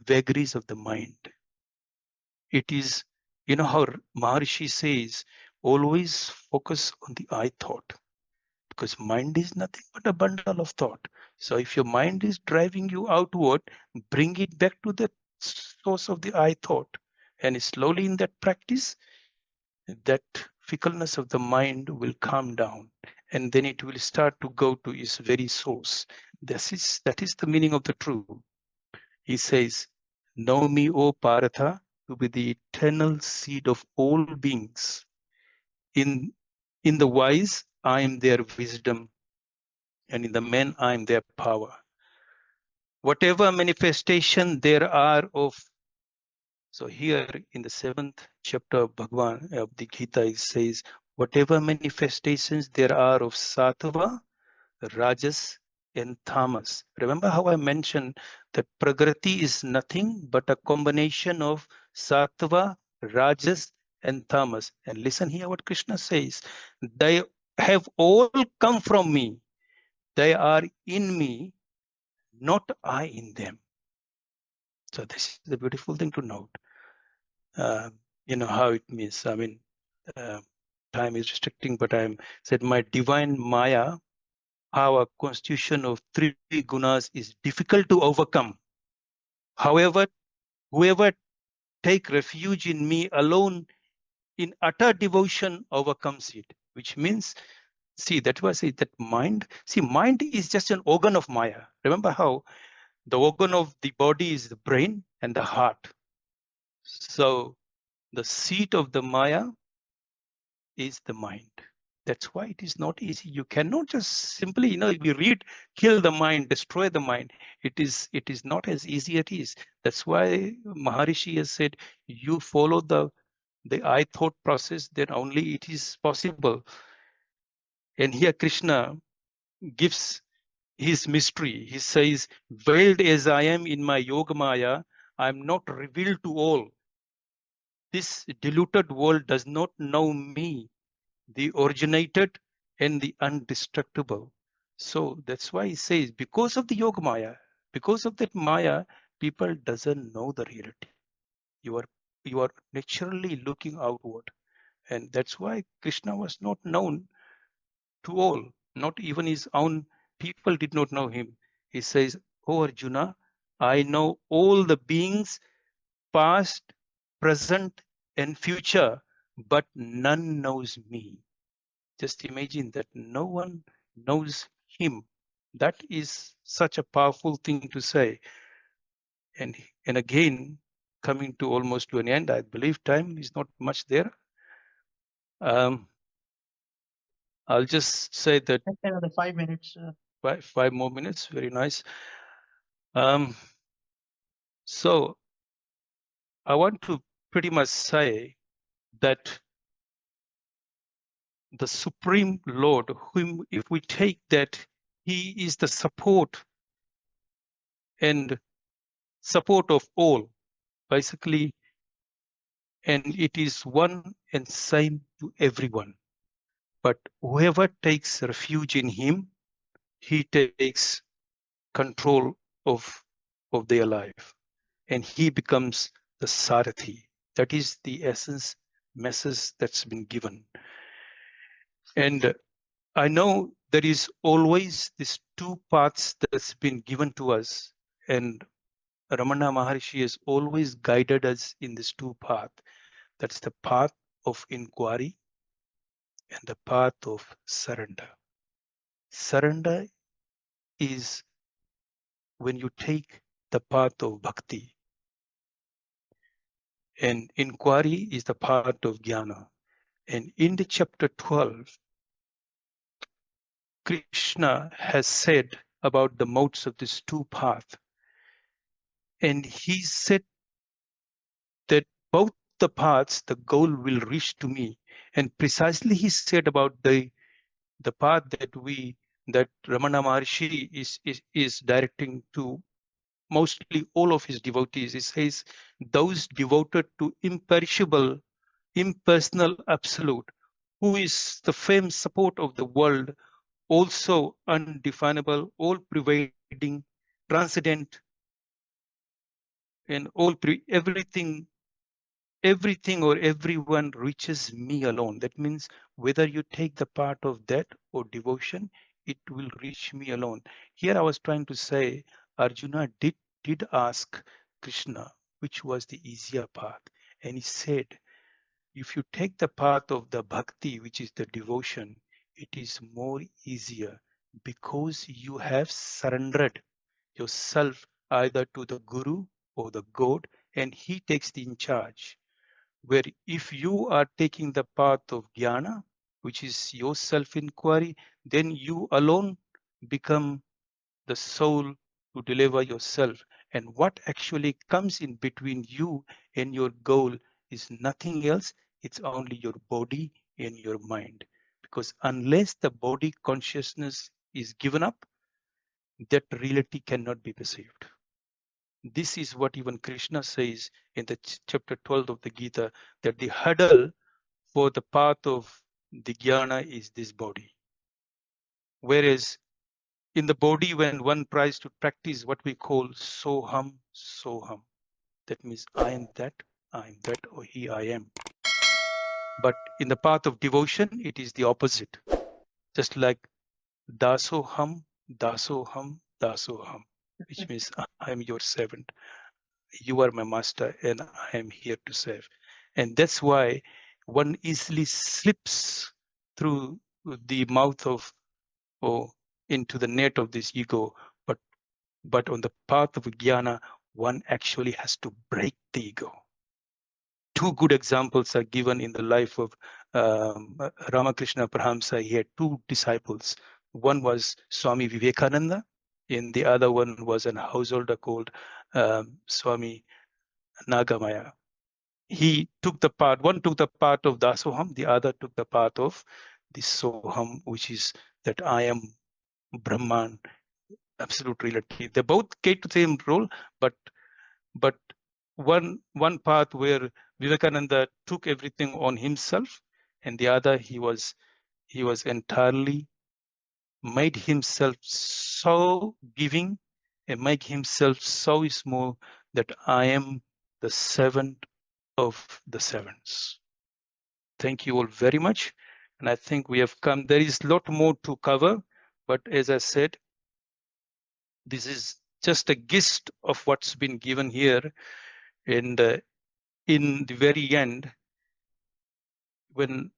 vagaries of the mind. It is, you know how Maharishi says, always focus on the I thought, because mind is nothing but a bundle of thought. So if your mind is driving you outward, bring it back to the source of the I thought. And slowly in that practice, that fickleness of the mind will calm down, and then it will start to go to its very source. That is the meaning of the true. He says, "Know me, O Paratha, to be the eternal seed of all beings. In the wise, I am their wisdom, and in the men, I am their power. Whatever manifestation there are of..." So here in the 7th chapter of Bhagwan of the Gita, it says, whatever manifestations there are of sattva, rajas, and tamas. Remember how I mentioned that prakriti is nothing but a combination of sattva, rajas, and tamas. And listen here what Krishna says. They have all come from me. They are in me, not I in them. So this is the beautiful thing to note. You know how it means. I mean, time is restricting, but I said my divine Maya, our constitution of three gunas is difficult to overcome. However, whoever take refuge in me alone in utter devotion overcomes it, which means, see, that was it, that mind. See, mind is just an organ of Maya. Remember how the organ of the body is the brain and the heart. So the seat of the Maya is the mind. That's why it is not easy. You cannot just simply, we read, kill the mind, destroy the mind. It is not as easy as it is. That's why Maharishi has said, you follow the I thought process, then only it is possible. And here Krishna gives his mystery. He says, veiled as I am in my yoga maya, I am not revealed to all. This diluted world does not know me, the originated and the undestructible. So that's why he says, because of the yoga maya, because of that maya, people doesn't know the reality. You are naturally looking outward. And that's why Krishna was not known to all, not even his own people did not know him. He says, "Oh Arjuna, I know all the beings, past, present, and future, but none knows me." Just imagine that no one knows him. That is such a powerful thing to say. And again, coming to almost to an end, I believe time is not much there. I'll just say that Another 5 minutes. 5 more minutes. Very nice. So I want to pretty much say that the Supreme Lord, whom if we take that he is the support and support of all, basically, and it is one and same to everyone. But whoever takes refuge in him, he takes control of their life, and he becomes the Sarathi. That is the essence message that's been given. And I know there is always these two paths that's been given to us, and Ramana Maharishi has always guided us in this two path. That's the path of inquiry and the path of surrender. Surrender is when you take the path of bhakti, and inquiry is the path of jnana. And in the chapter 12, Krishna has said about the modes of these two paths. And he said that both the paths, the goal will reach to me. And precisely he said about the path that Ramana Maharshi is directing to mostly all of his devotees. He says, those devoted to imperishable, impersonal absolute, who is the firm support of the world, also undefinable, all pervading, transcendent, and everything or everyone reaches me alone. That means whether you take the part of that or devotion, it will reach me alone. Here I was trying to say, Arjuna did ask Krishna which was the easier path, and he said, if you take the path of the bhakti, which is the devotion, it is more easier because you have surrendered yourself either to the guru or the god, and he takes the in charge. Where if you are taking the path of jnana, which is your self-inquiry, then you alone become the soul to deliver yourself. And what actually comes in between you and your goal is nothing else. It's only your body and your mind. Because unless the body consciousness is given up, that reality cannot be perceived. This is what even Krishna says in the chapter 12 of the Gita, that the hurdle for the path of the jnana is this body. Whereas in the body, when one tries to practice what we call soham, soham, that means I am that, or he, I am. But in the path of devotion, it is the opposite. Just like dasoham, dasoham, dasoham, which means I am your servant. You are my master and I am here to serve. And that's why one easily slips through the mouth of, or into the net of this ego. But on the path of jnana, one actually has to break the ego. Two good examples are given in the life of Ramakrishna Paramahamsa. He had two disciples. One was Swami Vivekananda, and the other one was an householder called Swami Nagamaya. He took the part, one took the part of Dasoham, the other took the part of the Soham, which is that I am Brahman, absolute reality. They both get the same role, but one path where Vivekananda took everything on himself, and the other he was entirely made himself so giving and make himself so small that I am the seventh of the sevens. Thank you all very much. And I think we have come, there is a lot more to cover, but as I said, this is just a gist of what's been given here. And in the very end, when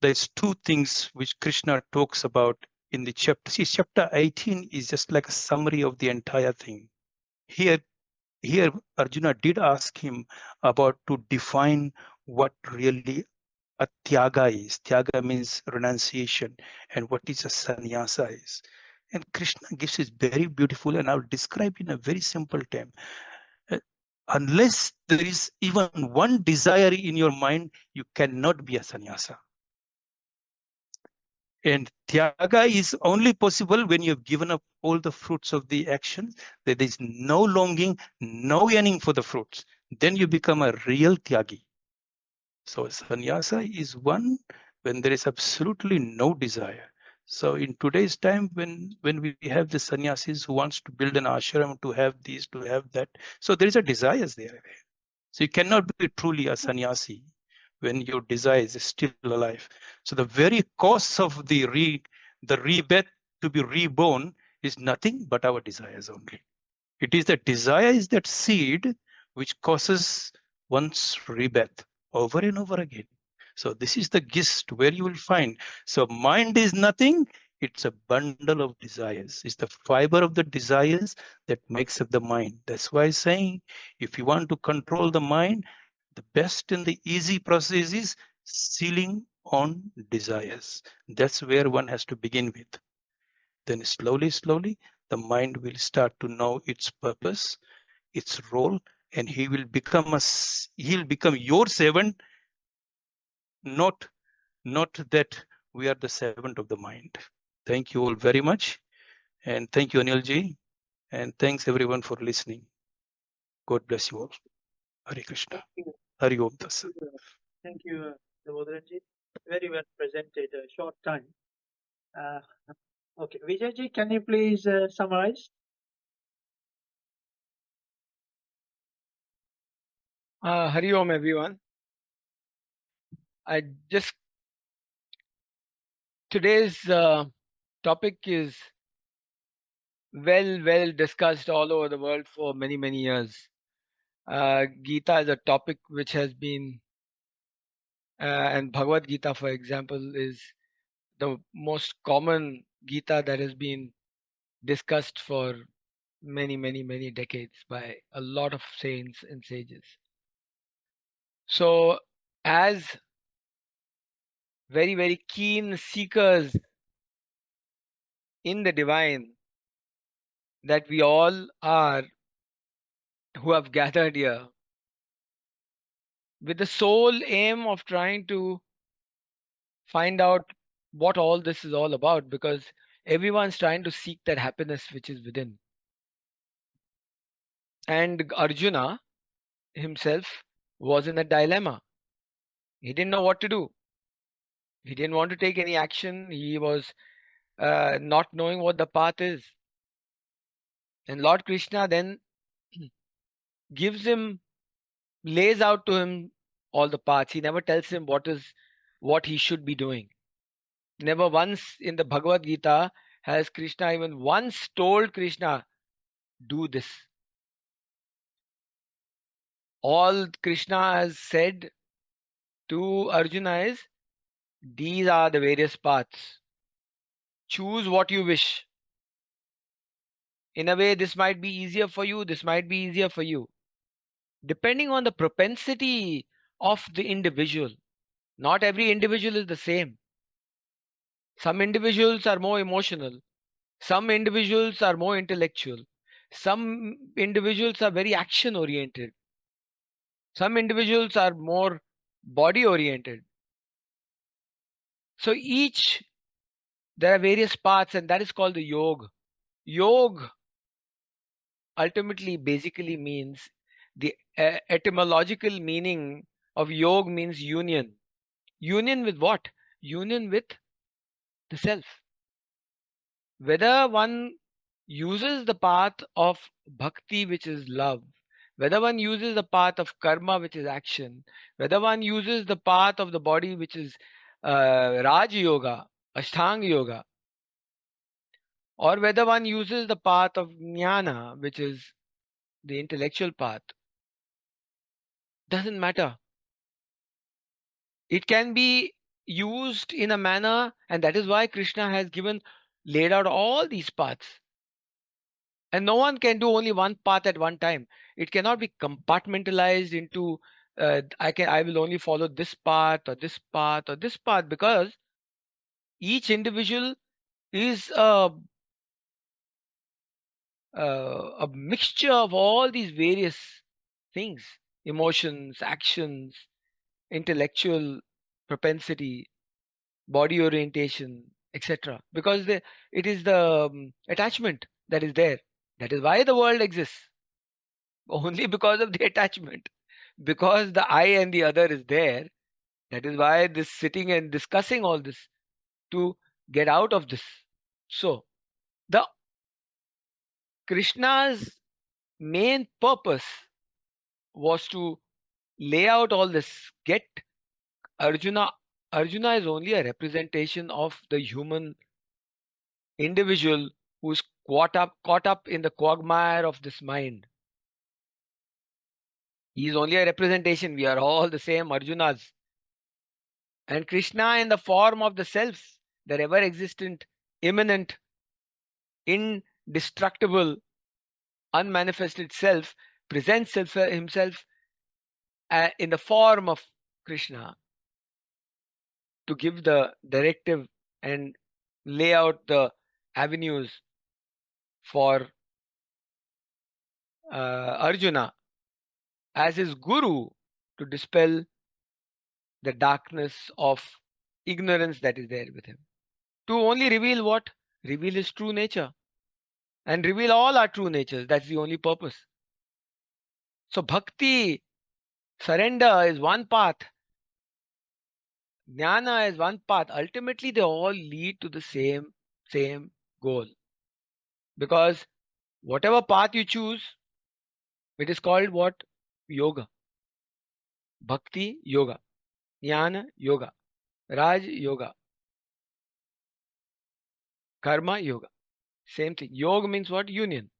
there's two things which Krishna talks about in the chapter. See, chapter 18 is just like a summary of the entire thing. Here Arjuna did ask him about to define what really a tyaga is. Tyaga means renunciation, and what is a sannyasa is. And Krishna gives it very beautiful, and I'll describe in a very simple term. Unless there is even one desire in your mind, you cannot be a sannyasa. And tyaga is only possible when you have given up all the fruits of the action. There is no longing, no yearning for the fruits. Then you become a real tyagi. So sannyasa is one when there is absolutely no desire. So in today's time, when we have the sannyasis who wants to build an ashram, to have this, to have that, so there is a desire there. So you cannot be truly a sannyasi when your desire is still alive. So the very cause of the rebirth, to be reborn, is nothing but our desires only. It is the desire, is that seed which causes one's rebirth over and over again. So this is the gist where you will find. So mind is nothing. It's a bundle of desires. It's the fiber of the desires that makes up the mind. That's why I'm saying, if you want to control the mind, the best and the easy process is sealing on desires. That's where one has to begin with. Then slowly, the mind will start to know its purpose, its role, and he'll become your servant, not that we are the servant of the mind. Thank you all very much. And thank you, Anilji. And thanks everyone for listening. God bless you all. Hare Krishna. Hari Om Tassat. Thank you, Damodranji. Very well presented. A short time. Okay, Vijayji, can you please summarize? Hari Om, everyone. Today's topic is well discussed all over the world for many years. Gita is a topic which has been, and Bhagavad Gita, for example, is the most common Gita that has been discussed for many decades by a lot of saints and sages. So, as very keen seekers in the divine that we all are, who have gathered here with the sole aim of trying to find out what all this is all about, because everyone's trying to seek that happiness which is within. And Arjuna himself was in a dilemma. He didn't know what to do. He didn't want to take any action. He was not knowing what the path is. And Lord Krishna then lays out to him all the paths. He never tells him what he should be doing. Never once in the Bhagavad Gita has Krishna even once told Krishna, do this. All Krishna has said to Arjuna is, these are the various paths. Choose what you wish. In a way, this might be easier for you, this might be easier for you. Depending on the propensity of the individual. Not every individual is the same. Some individuals are more emotional. Some individuals are more intellectual. Some individuals are very action oriented. Some individuals are more body oriented. So there are various paths, and that is called the yoga. Yoga ultimately basically means, the etymological meaning of yoga means union. Union with what? Union with the self. Whether one uses the path of bhakti, which is love, whether one uses the path of karma, which is action, whether one uses the path of the body, which is Raj Yoga, Ashtanga Yoga, or whether one uses the path of jnana, which is the intellectual path, doesn't matter. It can be used in a manner, and that is why Krishna has laid out all these paths. And no one can do only one path at one time. It cannot be compartmentalized into I will only follow this path or this path or this path, because each individual is a mixture of all these various things: emotions, actions, intellectual propensity, body orientation, etc. Because it is the attachment that is there. That is why the world exists. Only because of the attachment. Because the I and the other is there. That is why this sitting and discussing all this, to get out of this. So, the Krishna's main purpose was to lay out all this. Get Arjuna. Arjuna is only a representation of the human individual who's caught up in the quagmire of this mind. He is only a representation. We are all the same Arjunas. And Krishna, in the form of the self, the ever existent, immanent, indestructible, unmanifested self, presents himself in the form of Krishna to give the directive and lay out the avenues for Arjuna as his guru to dispel the darkness of ignorance that is there with him. To only reveal what? Reveal his true nature. And reveal all our true natures. That's the only purpose. So bhakti, surrender, is one path. Jnana is one path. Ultimately, they all lead to the same goal. Because whatever path you choose, it is called what? Yoga. Bhakti yoga. Jnana yoga. Raj yoga. Karma yoga. Same thing. Yoga means what? Union.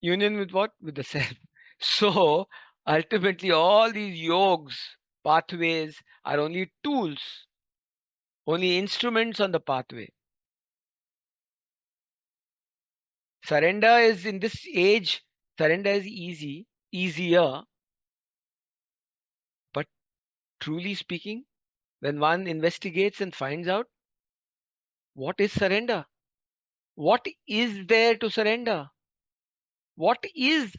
Union with what? With the self. So ultimately, all these yogs, pathways, are only tools, only instruments on the pathway. Surrender is, in this age, surrender is easier. But truly speaking, when one investigates and finds out, what is surrender? What is there to surrender? What is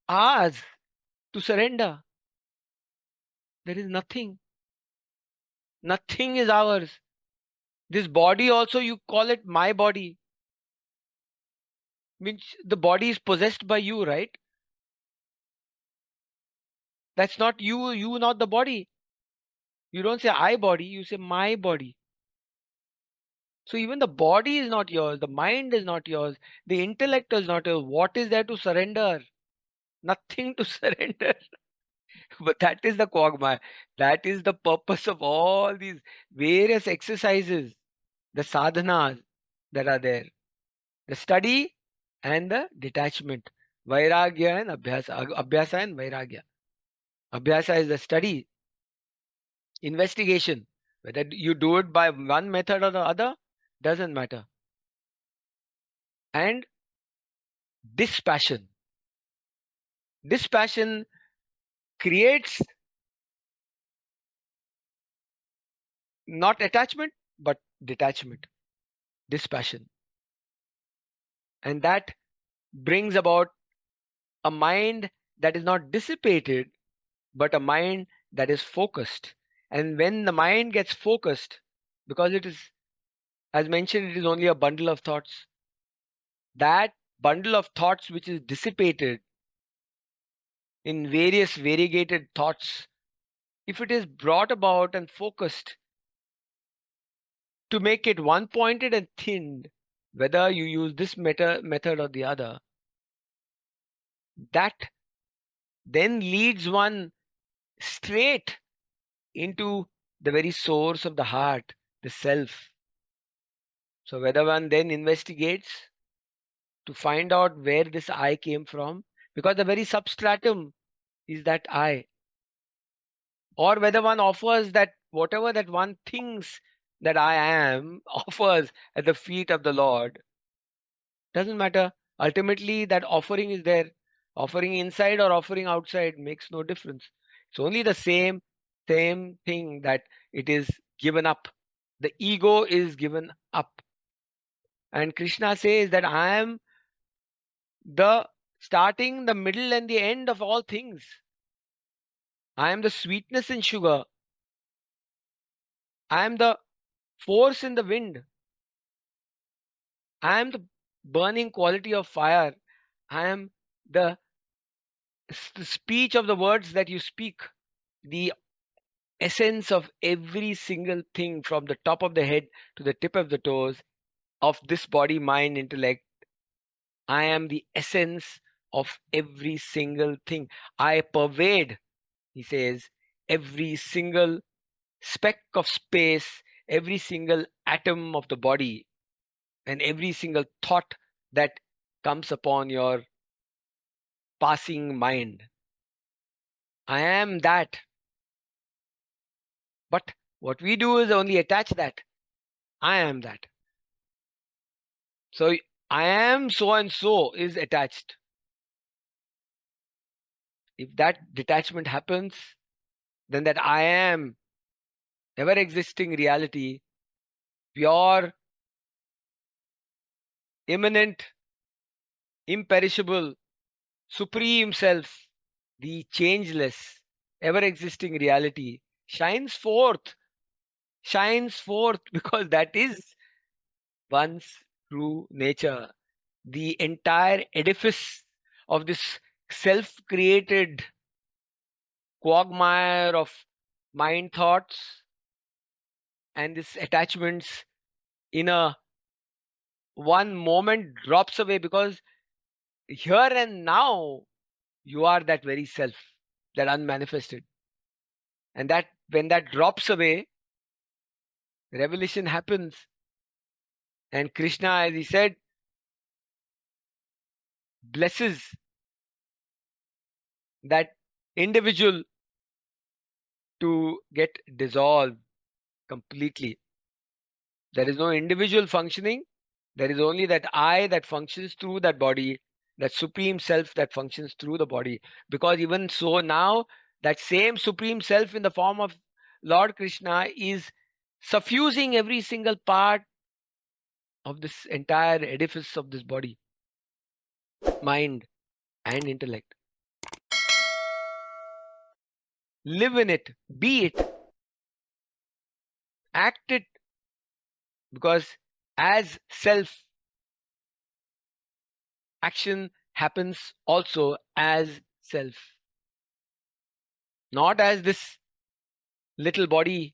ours to surrender? There is nothing. Nothing is ours. This body also, you call it my body. Means the body is possessed by you, right? That's not you not the body. You don't say I body, you say my body. So even the body is not yours, the mind is not yours, the intellect is not yours. What is there to surrender? Nothing to surrender. But that is the quagmire. That is the purpose of all these various exercises, the sadhanas that are there. The study and the detachment. Vairagya and Abhyasa. Abhyasa and Vairagya. Abhyasa is the study, investigation. Whether you do it by one method or the other, doesn't matter. And dispassion. Dispassion creates not attachment, but detachment. Dispassion. And that brings about a mind that is not dissipated, but a mind that is focused. And when the mind gets focused, because it is, as mentioned, it is only a bundle of thoughts. That bundle of thoughts which is dissipated in various variegated thoughts, if it is brought about and focused to make it one pointed and thinned, whether you use this method or the other, that then leads one straight into the very source of the heart, the self. So whether one then investigates to find out where this I came from, because the very substratum is that I, or whether one offers that whatever that one thinks that I am, offers at the feet of the Lord, doesn't matter. Ultimately, that offering is there. Offering inside or offering outside makes no difference. It's only the same thing, that it is given up. The ego is given up. And Krishna says that I am the starting, the middle, and the end of all things. I am the sweetness in sugar. I am the force in the wind. I am the burning quality of fire. I am the speech of the words that you speak. The essence of every single thing from the top of the head to the tip of the toes of this body, mind, intellect. I am the essence of every single thing. I pervade, he says, every single speck of space, every single atom of the body, and every single thought that comes upon your passing mind. I am that. But what we do is only attach that. I am that. So I am so and so is attached. If that detachment happens, then that I am ever existing reality, pure, immanent, imperishable, supreme self, the changeless, ever existing reality shines forth because that is one's true nature. The entire edifice of this self-created quagmire of mind thoughts and these attachments in a one moment drops away, because here and now you are that very self, that unmanifested. And that when that drops away, revelation happens. And Krishna, as he said, blesses that individual to get dissolved completely. There is no individual functioning. There is only that I that functions through that body, that supreme self that functions through the body. Because even so now, that same supreme self in the form of Lord Krishna is suffusing every single part of this entire edifice of this body, mind, and intellect. Live in it, be it, act it, because as self, action happens also as self. Not as this little body,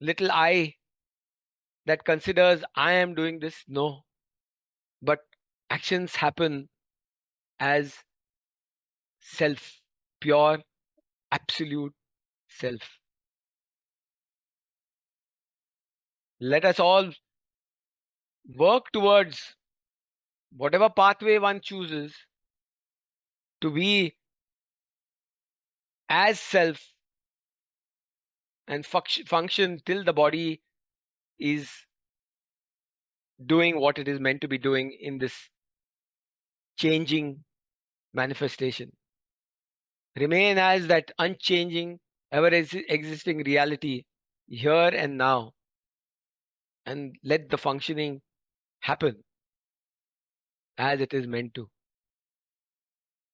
little I that considers I am doing this. No. But actions happen as self, pure, absolute self. Let us all work towards whatever pathway one chooses to be as self and function till the body is doing what it is meant to be doing in this changing manifestation. Remain as that unchanging, ever existing reality here and now, and let the functioning happen as it is meant to.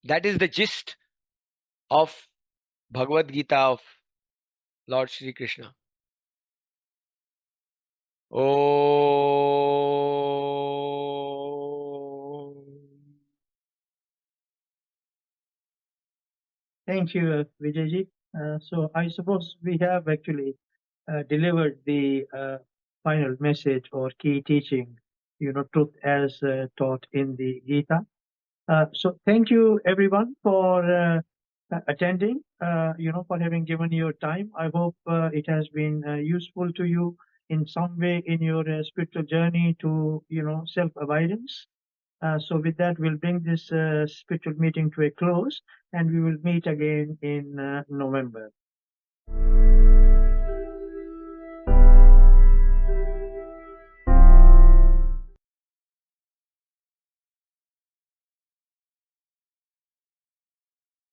That is the gist of Bhagavad Gita of Lord Sri Krishna. Oh. Thank you, Vijayji. So I suppose we have actually delivered the final message or key teaching, truth as taught in the Gita. So thank you everyone for attending, for having given your time. I hope it has been useful to you in some way in your spiritual journey to, self-abidance. So with that, we'll bring this spiritual meeting to a close, and we will meet again in November.